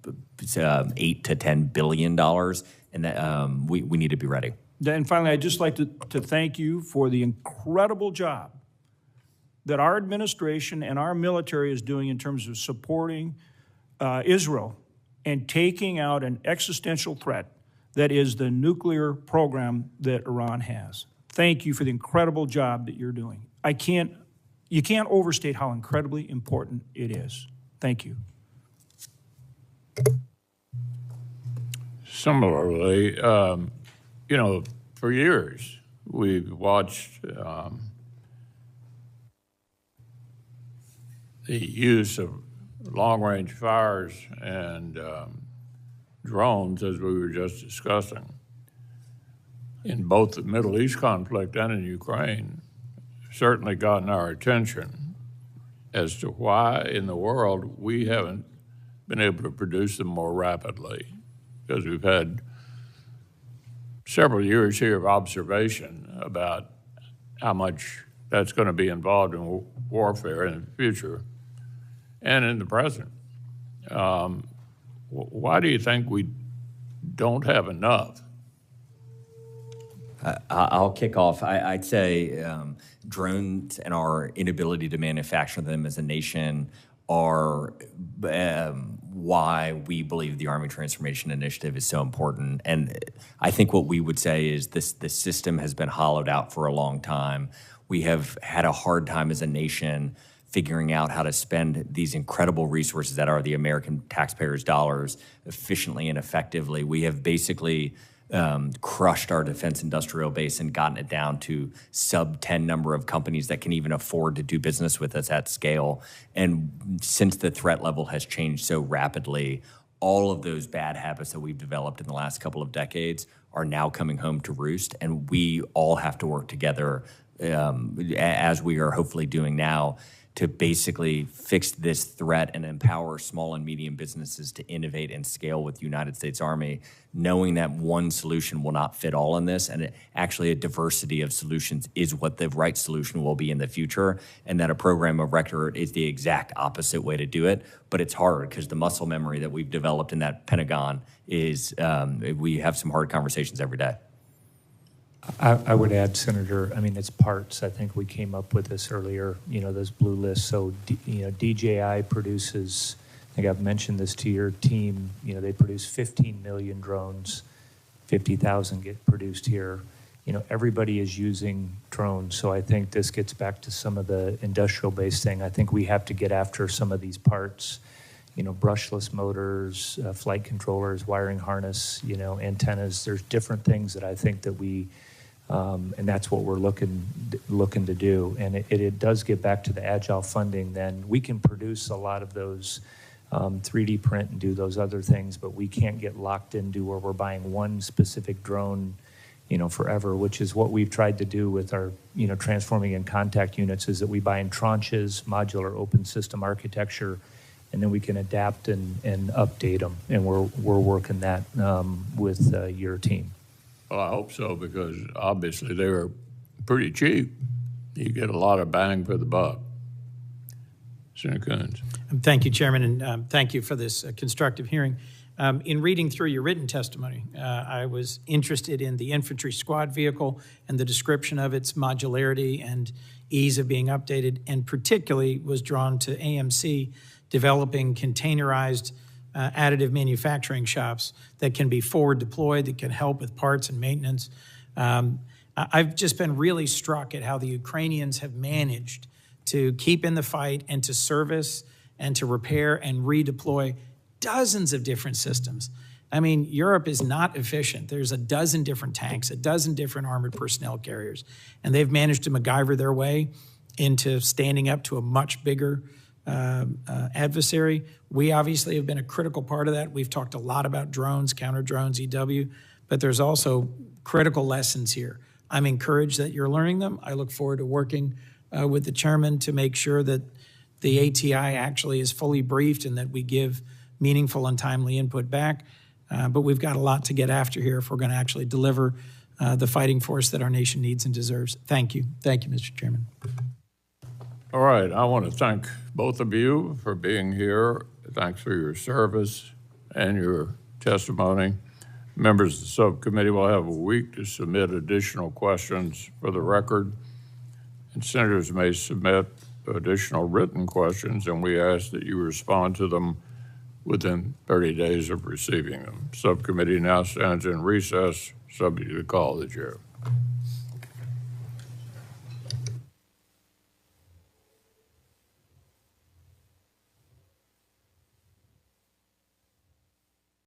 Speaker 4: $8 to $10 billion, and that, we need to be ready.
Speaker 15: And finally, I'd just like to thank you for the incredible job that our administration and our military is doing in terms of supporting Israel and taking out an existential threat that is the nuclear program that Iran has. Thank you for the incredible job that you're doing. You can't overstate how incredibly important it is. Thank you.
Speaker 1: Similarly, for years, we've watched the use of long-range fires and drones, as we were just discussing, in both the Middle East conflict and in Ukraine, certainly gotten our attention as to why in the world we haven't been able to produce them more rapidly, because we've had several years here of observation about how much that's going to be involved in warfare in the future and in the present. Why do you think we don't have enough?
Speaker 4: I'll kick off. I'd say drones and our inability to manufacture them as a nation are why we believe the Army Transformation Initiative is so important. And I think what we would say is this system has been hollowed out for a long time. We have had a hard time as a nation figuring out how to spend these incredible resources that are the American taxpayers' dollars efficiently and effectively. We have basically crushed our defense industrial base and gotten it down to sub-10 number of companies that can even afford to do business with us at scale. And since the threat level has changed so rapidly, all of those bad habits that we've developed in the last couple of decades are now coming home to roost, and we all have to work together, as we are hopefully doing now, to basically fix this threat and empower small and medium businesses to innovate and scale with the United States Army, knowing that one solution will not fit all in this, and actually a diversity of solutions is what the right solution will be in the future, and that a program of record is the exact opposite way to do it. But it's hard because the muscle memory that we've developed in that Pentagon is, we have some hard conversations every day.
Speaker 5: I would add, Senator, I mean, it's parts. I think we came up with this earlier, those blue lists. So, DJI produces, I think I've mentioned this to your team, they produce 15 million drones, 50,000 get produced here. Everybody is using drones. So I think this gets back to some of the industrial-based thing. I think we have to get after some of these parts, brushless motors, flight controllers, wiring harness, antennas. There's different things that I think that we, and that's what we're looking to do. And it does get back to the agile funding. Then we can produce a lot of those 3D print and do those other things, but we can't get locked into where we're buying one specific drone, forever, which is what we've tried to do with our, transforming in contact units, is that we buy in tranches, modular open system architecture, and then we can adapt and update them. And we're working that with your team.
Speaker 1: Well, I hope so, because obviously they were pretty cheap. You get a lot of bang for the buck. Senator Coons.
Speaker 3: Thank you, Chairman, and thank you for this constructive hearing. In reading through your written testimony, I was interested in the infantry squad vehicle and the description of its modularity and ease of being updated, and particularly was drawn to AMC developing containerized additive manufacturing shops that can be forward deployed, that can help with parts and maintenance. I've just been really struck at how the Ukrainians have managed to keep in the fight and to service and to repair and redeploy dozens of different systems. I mean, Europe is not efficient. There's a dozen different tanks, a dozen different armored personnel carriers, and they've managed to MacGyver their way into standing up to a much bigger adversary. We obviously have been a critical part of that. We've talked a lot about drones, counter drones, EW, but there's also critical lessons here. I'm encouraged that you're learning them. I look forward to working with the chairman to make sure that the ATI actually is fully briefed and that we give meaningful and timely input back. But we've got a lot to get after here if we're going to actually deliver the fighting force that our nation needs and deserves. Thank you. Thank you, Mr. Chairman.
Speaker 1: All right, I want to thank both of you for being here. Thanks for your service and your testimony. Members of the subcommittee will have a week to submit additional questions for the record, and senators may submit additional written questions, and we ask that you respond to them within 30 days of receiving them. Subcommittee now stands in recess, subject to the call of the chair.